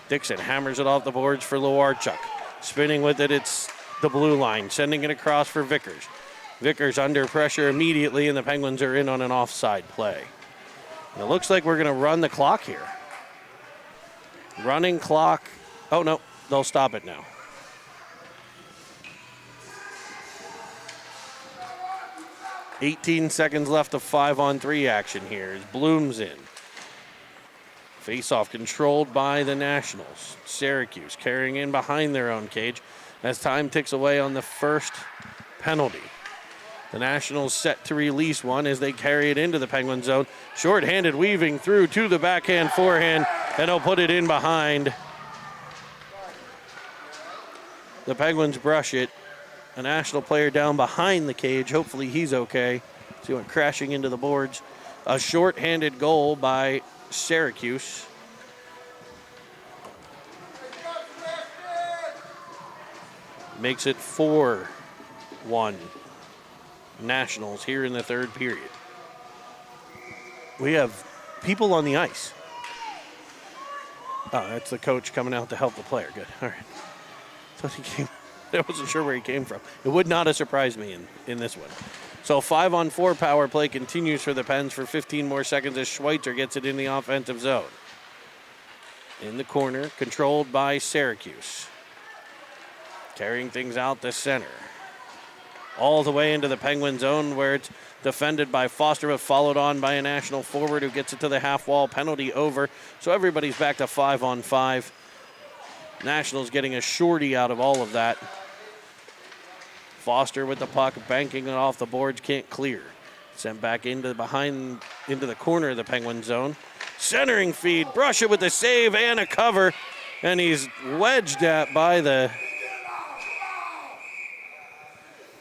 Dixon hammers it off the boards for Luarchuk. Spinning with it, it's the blue line. Sending it across for Vickers. Vickers under pressure immediately, and the Penguins are in on an offside play. And it looks like we're going to run the clock here. Running clock. Oh, no, they'll stop it now. $18 seconds left of 5-on-3 action here as Bloom's in. Face-off controlled by the Nationals. Syracuse carrying in behind their own cage as time ticks away on the first penalty. The Nationals set to release one as they carry it into the Penguin zone. Short-handed weaving through to the backhand forehand, and they'll put it in behind. The Penguins brush it. A National player down behind the cage. Hopefully he's okay. So he went crashing into the boards. A short-handed goal by Syracuse. Makes it 4-1 Nationals here in the third period. We have people on the ice. Oh, that's the coach coming out to help the player. Good. All right. So he came. I wasn't sure where he came from. It would not have surprised me in this one. So 5-on-4 power play continues for the Pens for 15 more seconds as Schweitzer gets it in the offensive zone. In the corner, controlled by Syracuse. Carrying things out to center. All the way into the Penguin zone where it's defended by Foster, but followed on by a National forward who gets it to the half wall. Penalty over. So everybody's back to 5-on-5. Nationals getting a shorty out of all of that. Foster with the puck, banking it off the boards, can't clear. Sent back into the corner of the Penguin zone. Centering feed, brush it with the save and a cover, and he's wedged at by the...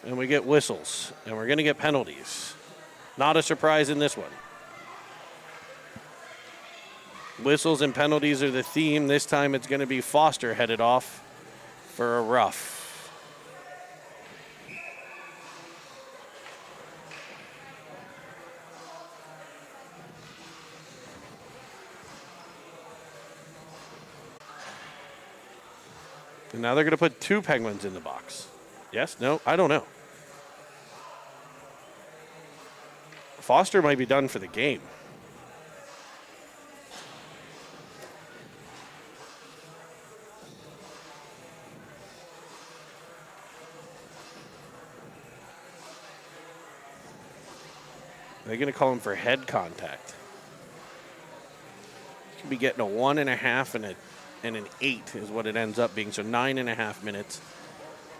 And we get whistles, and we're going to get penalties. Not a surprise in this one. Whistles and penalties are the theme. This time it's going to be Foster headed off for a rough. And now they're going to put two Penguins in the box. Yes? No? I don't know. Foster might be done for the game. They're going to call him for head contact. He could be getting a 1.5 and an 8 is what it ends up being. So 9.5 minutes.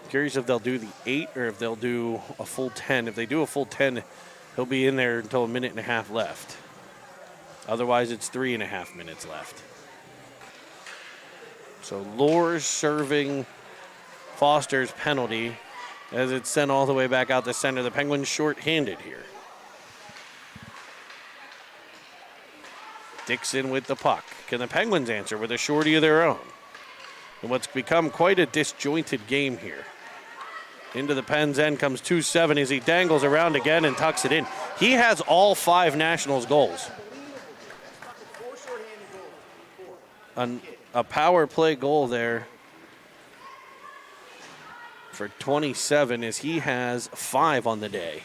Curious if they'll do the 8 or if they'll do a full 10. If they do a full 10, he'll be in there until 1.5 minutes left. Otherwise, it's 3.5 minutes left. So Lohr's serving Foster's penalty as it's sent all the way back out the center. The Penguins short-handed here. Dixon with the puck. Can the Penguins answer with a shorty of their own? And what's become quite a disjointed game here. Into the Pens end comes 2-7 as he dangles around again and tucks it in. He has all 5 Nationals goals. A power play goal there for 27 as he has 5 on the day.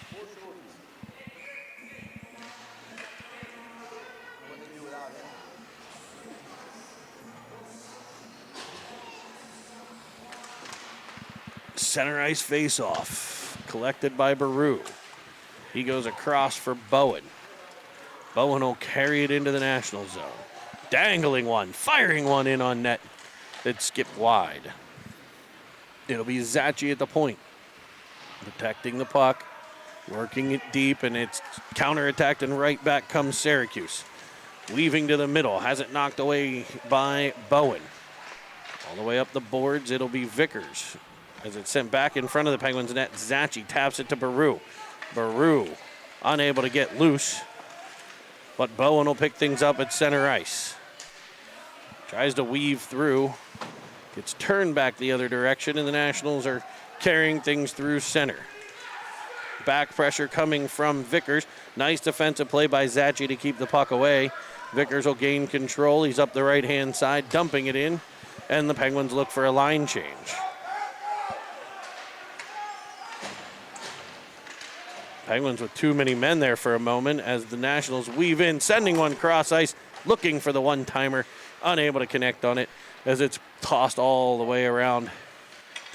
Center ice face-off, collected by Baru. He goes across for Bowen. Bowen will carry it into the National zone. Dangling one, firing one in on net. It skipped wide. It'll be Zachy at the point. Protecting the puck, working it deep, and it's counterattacked, and right back comes Syracuse. Weaving to the middle, has it knocked away by Bowen. All the way up the boards, it'll be Vickers. As it's sent back in front of the Penguins net, Zachy taps it to Baru. Baru unable to get loose, but Bowen will pick things up at center ice. Tries to weave through, gets turned back the other direction, and the Nationals are carrying things through center. Back pressure coming from Vickers. Nice defensive play by Zachy to keep the puck away. Vickers will gain control. He's up the right-hand side, dumping it in, and the Penguins look for a line change. Penguins with too many men there for a moment as the Nationals weave in, sending one cross ice, looking for the one-timer, unable to connect on it as it's tossed all the way around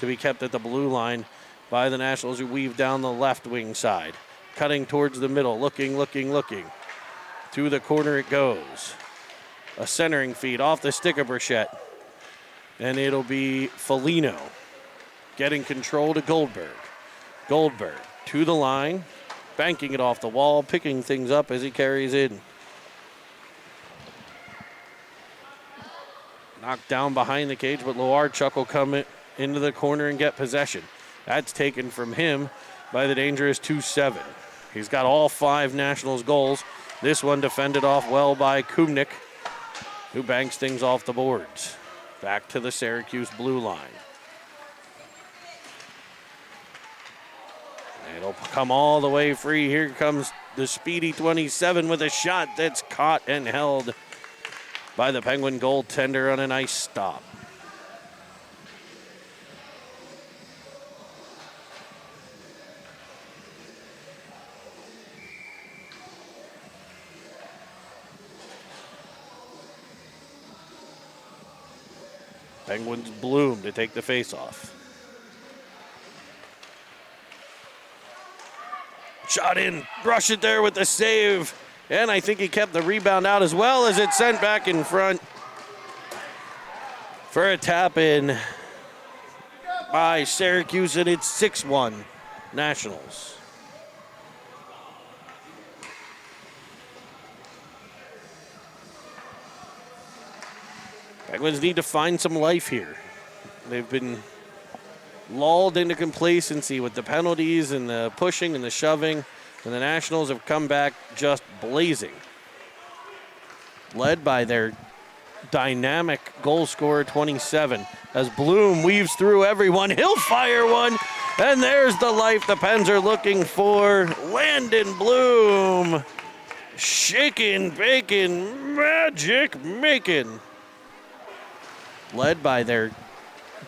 to be kept at the blue line by the Nationals, who weave down the left wing side. Cutting towards the middle, looking. To the corner it goes. A centering feed off the stick of Burchett. And it'll be Foligno getting control to Goldberg. Goldberg to the line, banking it off the wall, picking things up as he carries in. Knocked down behind the cage, but Loarchuk will come into the corner and get possession. That's taken from him by the dangerous 2-7. He's got all 5 Nationals goals. This one defended off well by Kumnik, who banks things off the boards. Back to the Syracuse blue line. It'll come all the way free. Here comes the speedy 27 with a shot that's caught and held by the Penguin goaltender on a nice stop. Penguins Bloom to take the faceoff. Shot in, brush it there with the save. And I think he kept the rebound out as well as it's sent back in front for a tap in by Syracuse, and it's 6-1 Nationals. Penguins need to find some life here. They've been lulled into complacency with the penalties and the pushing and the shoving, and the Nationals have come back just blazing. Led by their dynamic goal scorer, 27. As Bloom weaves through everyone, he'll fire one, and there's the life the Pens are looking for. Landon Bloom, shaking, baking, magic making. Led by their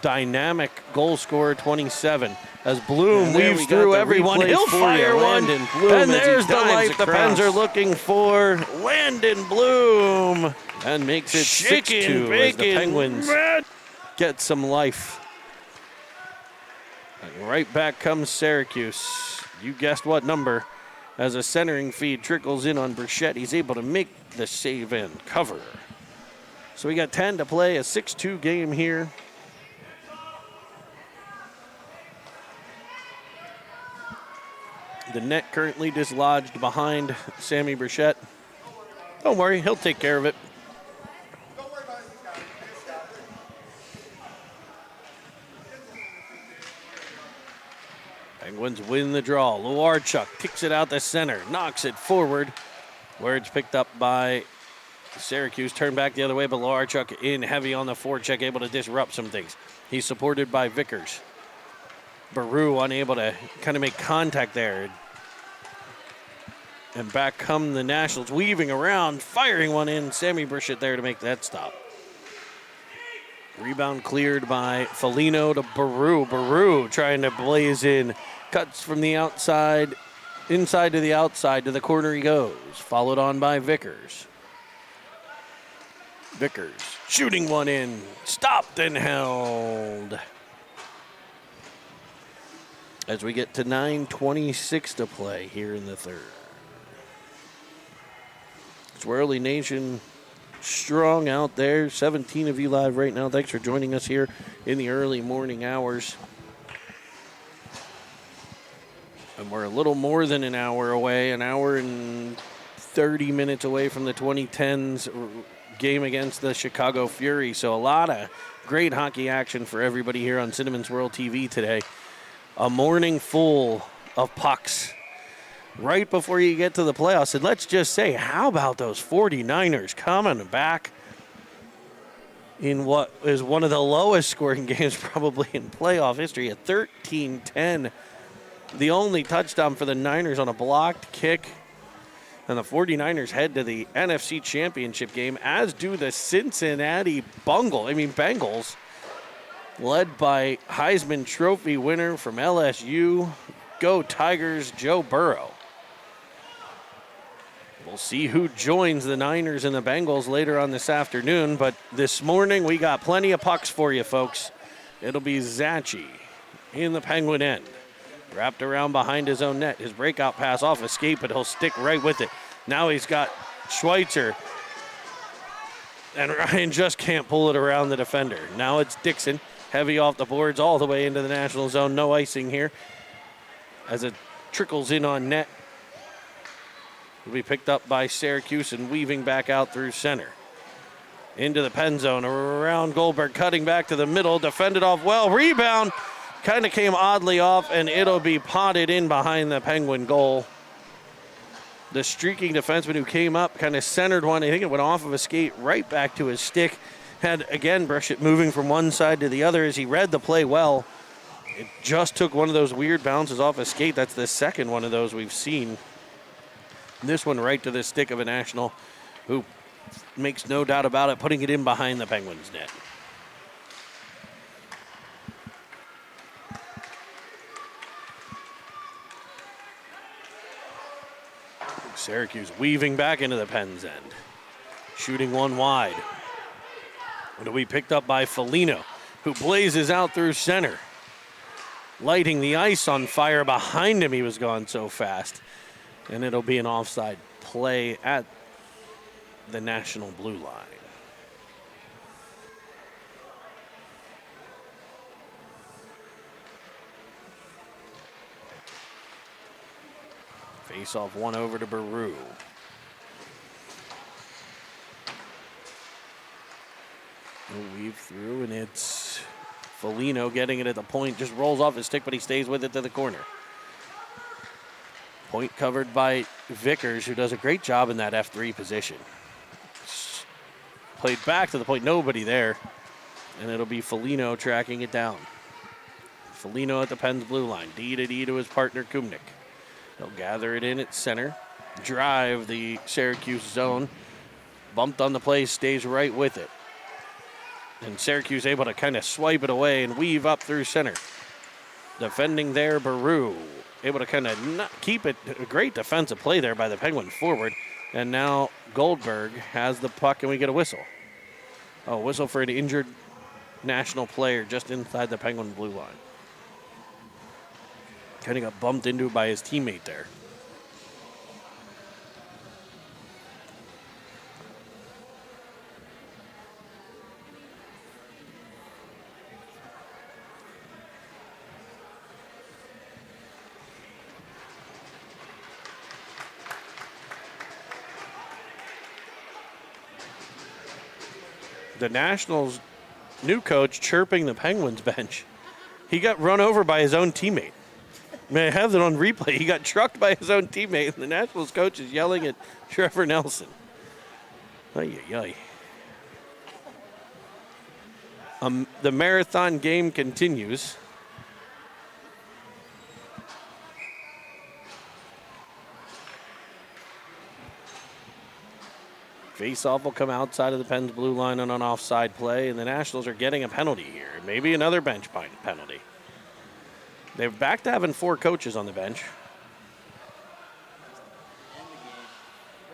dynamic goal scorer, 27. As Bloom weaves through everyone, he'll fire one, and there's the life the Pens are looking for. Landon Bloom, and makes it 6-2 as the Penguins get some life. And right back comes Syracuse. You guessed what number. As a centering feed trickles in on Burchett, he's able to make the save and cover. So we got 10 to play, a 6-2 game here. The net currently dislodged behind Sammy Burchett. Don't worry, he'll take care of it. Penguins win the draw. Loarchuk kicks it out the center, knocks it forward, where it's picked up by Syracuse. Turned back the other way, but Loarchuk in heavy on the forecheck, able to disrupt some things. He's supported by Vickers. Baru unable to kind of make contact there. And back come the Nationals, weaving around, firing one in. Sammy Burchett there to make that stop. Rebound cleared by Foligno to Baru. Baru trying to blaze in. Cuts from the outside, inside to the outside, to the corner he goes. Followed on by Vickers. Vickers shooting one in. Stopped and held. As we get to 9:26 to play here in the third. Swirly Nation strong out there. 17 of you live right now. Thanks for joining us here in the early morning hours. And we're a little more than an hour away, an hour and 30 minutes away from the 2010s game against the Chicago Fury. So a lot of great hockey action for everybody here on Cinnamon's World TV today. A morning full of pucks right before you get to the playoffs. And let's just say, how about those 49ers coming back in what is one of the lowest scoring games probably in playoff history, a 13-10. The only touchdown for the Niners on a blocked kick. And the 49ers head to the NFC Championship game, as do the Cincinnati Bengals, led by Heisman Trophy winner from LSU. Go Tigers, Joe Burrow. We'll see who joins the Niners and the Bengals later on this afternoon, but this morning we got plenty of pucks for you, folks. It'll be Zachi in the Penguin end. Wrapped around behind his own net. His breakout pass off escape, but he'll stick right with it. Now he's got Schweitzer. And Ryan just can't pull it around the defender. Now it's Dixon. Heavy off the boards all the way into the national zone. No icing here as it trickles in on net. Will be picked up by Syracuse and weaving back out through center. Into the pen zone. Around Goldberg. Cutting back to the middle. Defended off well. Rebound. Kind of came oddly off, and it'll be potted in behind the Penguin goal. The streaking defenseman who came up kind of centered one. I think it went off of a skate right back to his stick. Had, again, Brushet moving from one side to the other as he read the play well. It just took one of those weird bounces off a skate. That's the second one of those we've seen. This one right to the stick of a national who makes no doubt about it, putting it in behind the Penguins' net. Syracuse weaving back into the Pens end. Shooting one wide. It'll be picked up by Foligno, who blazes out through center. Lighting the ice on fire behind him. He was gone so fast. And it'll be an offside play at the national blue line. Face off one over to Baru. We'll weave through, and it's Foligno getting it at the point. Just rolls off his stick, but he stays with it to the corner. Point covered by Vickers, who does a great job in that F3 position. Played back to the point, nobody there. And it'll be Foligno tracking it down. Foligno at the Pens blue line. D to his partner, Kumnik. He'll gather it in at center. Drive the Syracuse zone. Bumped on the play, stays right with it. And Syracuse able to kind of swipe it away and weave up through center. Defending there, Baru. Able to kind of keep it. A great defensive play there by the Penguin forward. And now Goldberg has the puck, and we get a whistle. Oh, whistle for an injured national player just inside the Penguin blue line. Kind of got bumped into by his teammate there. The Nationals' new coach chirping the Penguins bench. He got run over by his own teammate. I have it on replay. He got trucked by his own teammate, and the Nationals coach is yelling at Trevor Nelson. Ay, ay, ay. The marathon game continues. Faceoff will come outside of the Pens blue line on an offside play, and the Nationals are getting a penalty here. Maybe another bench penalty. They're back to having 4 coaches on the bench.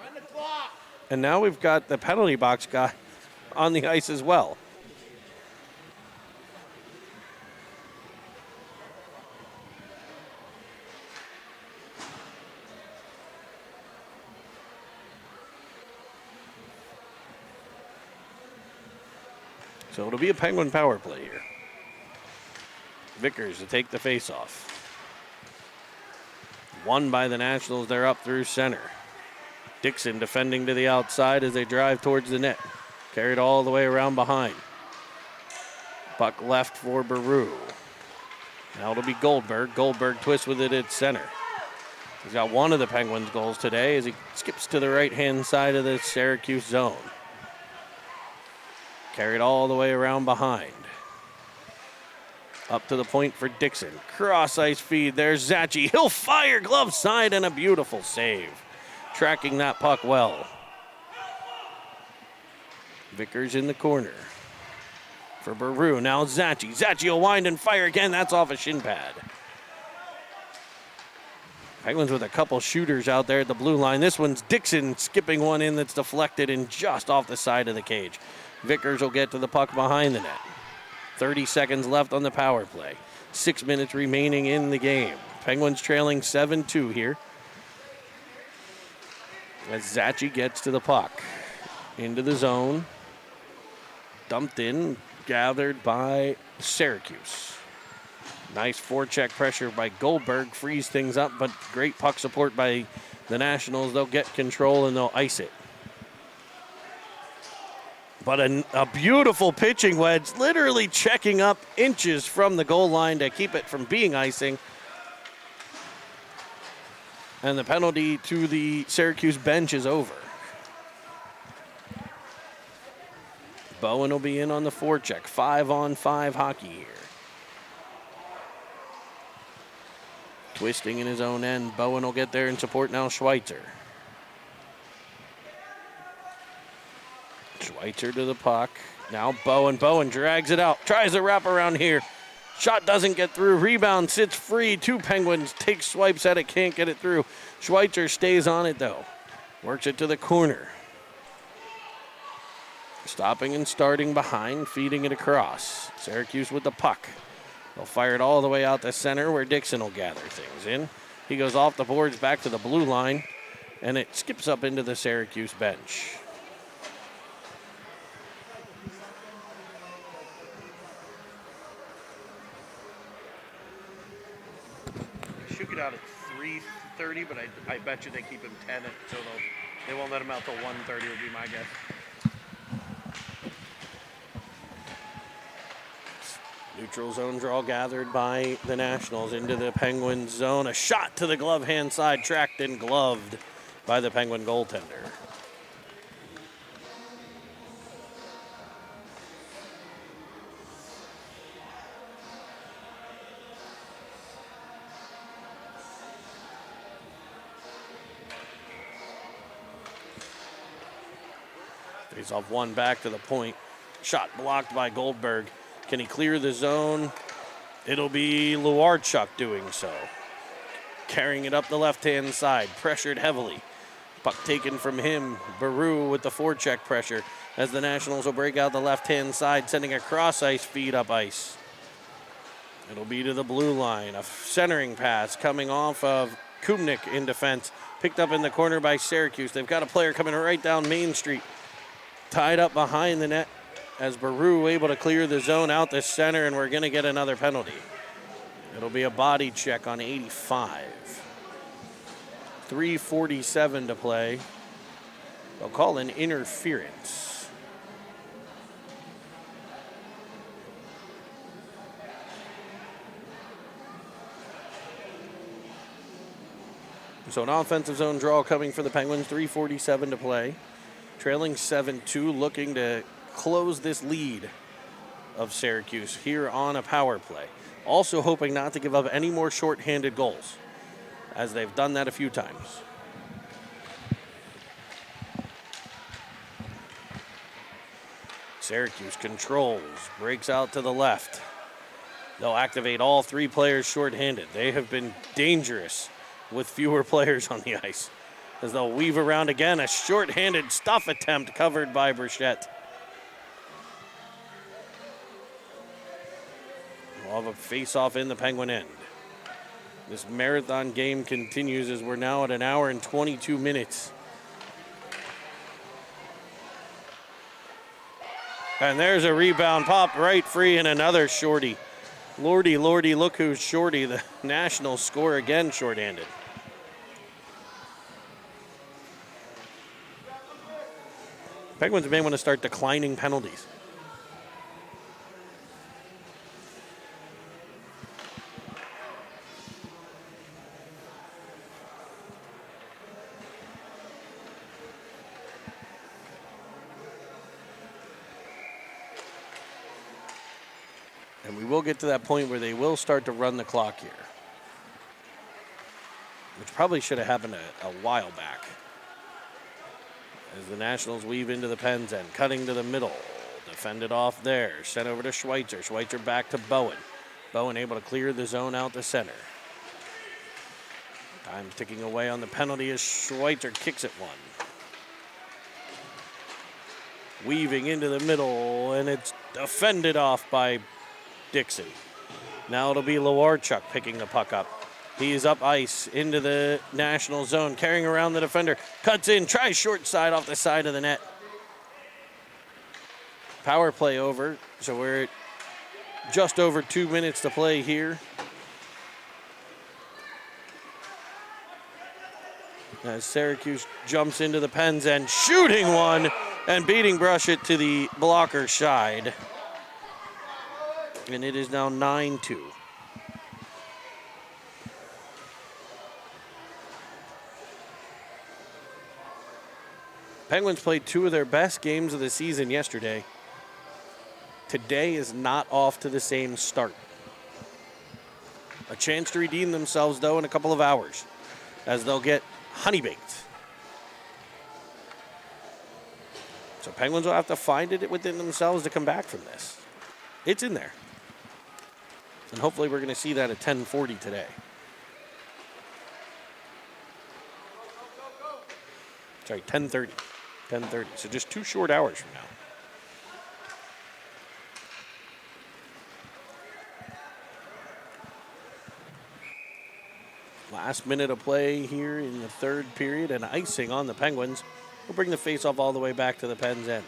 Run the clock. And now we've got the penalty box guy on the ice as well. So it'll be a Penguin power play here. Vickers to take the faceoff. Won by the Nationals. They're up through center. Dixon defending to the outside as they drive towards the net. Carried all the way around behind. Puck left for Baru. Now it'll be Goldberg. Goldberg twists with it at center. He's got one of the Penguins' goals today as he skips to the right-hand side of the Syracuse zone. Carried all the way around behind. Up to the point for Dixon. Cross-ice feed. There's Zachi. He'll fire glove side and a beautiful save. Tracking that puck well. Vickers in the corner. For Baru, now Zachi. Zachi will wind and fire again. That's off a shin pad. Penguins with a couple shooters out there at the blue line. This one's Dixon skipping one in that's deflected and just off the side of the cage. Vickers will get to the puck behind the net. 30 seconds left on the power play. 6 minutes remaining in the game. Penguins trailing 7-2 here. As Zachi gets to the puck. Into the zone. Dumped in. Gathered by Syracuse. Nice forecheck pressure by Goldberg. Frees things up, but great puck support by the Nationals. They'll get control and they'll ice it. But a beautiful pitching wedge, literally checking up inches from the goal line to keep it from being icing. And the penalty to the Syracuse bench is over. Bowen will be in on the forecheck. 5-on-5 hockey here. Twisting in his own end. Bowen will get there and support now Schweitzer. Schweitzer to the puck. Now Bowen. Bowen drags it out. Tries a wrap around here. Shot doesn't get through. Rebound sits free. Two Penguins take swipes at it. Can't get it through. Schweitzer stays on it though. Works it to the corner. Stopping and starting behind. Feeding it across. Syracuse with the puck. They'll fire it all the way out the center where Dixon will gather things in. He goes off the boards back to the blue line. And it skips up into the Syracuse bench. Should get out at 3:30, but I bet you they keep him 10, so they won't let him out till 1:30 would be my guess. Neutral zone draw gathered by the Nationals into the Penguin zone. A shot to the glove hand side, tracked and gloved by the Penguin goaltender. Face off one back to the point. Shot blocked by Goldberg. Can he clear the zone? It'll be Luarchuk doing so. Carrying it up the left-hand side. Pressured heavily. Puck taken from him. Baru with the forecheck pressure as the Nationals will break out the left-hand side, sending a cross-ice feed up ice. It'll be to the blue line. A centering pass coming off of Kubnik in defense. Picked up in the corner by Syracuse. They've got a player coming right down Main Street. Tied up behind the net as Baru able to clear the zone out the center, and we're going to get another penalty. It'll be a body check on 85. 3:47 to play. They'll call an interference. So an offensive zone draw coming for the Penguins. 3:47 to play. Trailing 7-2, looking to close this lead of Syracuse here on a power play. Also hoping not to give up any more shorthanded goals, as they've done that a few times. Syracuse controls, breaks out to the left. They'll activate all three players shorthanded. They have been dangerous with fewer players on the ice, as they'll weave around again. A shorthanded stuff attempt covered by Burchett. We'll have a face-off in the Penguin end. This marathon game continues as we're now at 1 hour and 22 minutes. And there's a rebound popped right free and another shorty. Lordy, lordy, look who's shorty. The Nationals score again shorthanded. Penguins may want to start declining penalties. And we will get to that point where they will start to run the clock here, which probably should have happened a while back. As the Nationals weave into the Pens and cutting to the middle. Defended off there. Sent over to Schweitzer. Schweitzer back to Bowen. Bowen able to clear the zone out the center. Time ticking away on the penalty as Schweitzer kicks it one. Weaving into the middle, and it's defended off by Dixon. Now it'll be Lewarchuk picking the puck up. He's up ice into the National zone, carrying around the defender. Cuts in, tries short side off the side of the net. Power play over, so we're at just over 2 minutes to play here. As Syracuse jumps into the Pens and shooting one and beating Brushett to the blocker side. And it is now 9-2. Penguins played two of their best games of the season yesterday. Today is not off to the same start. A chance to redeem themselves, though, in a couple of hours, as they'll get honey-baked. So Penguins will have to find it within themselves to come back from this. It's in there. And hopefully we're going to see that at 10:40 today. Sorry, 10:30. 10:30. So just 2 short hours from now. Last minute of play here in the third period, and icing on the Penguins. We'll bring the faceoff all the way back to the Pens' end.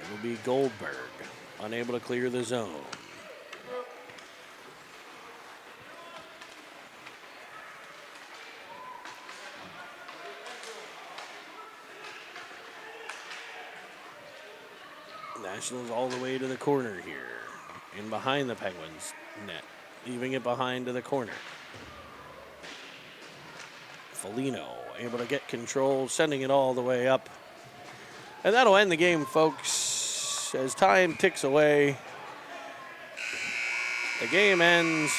It'll be Goldberg, unable to clear the zone. Nationals all the way to the corner here. In behind the Penguins net. Leaving it behind to the corner. Foligno able to get control, sending it all the way up. And that'll end the game, folks. As time ticks away, the game ends.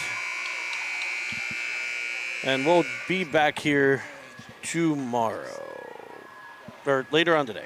And we'll be back here tomorrow. Or later on today.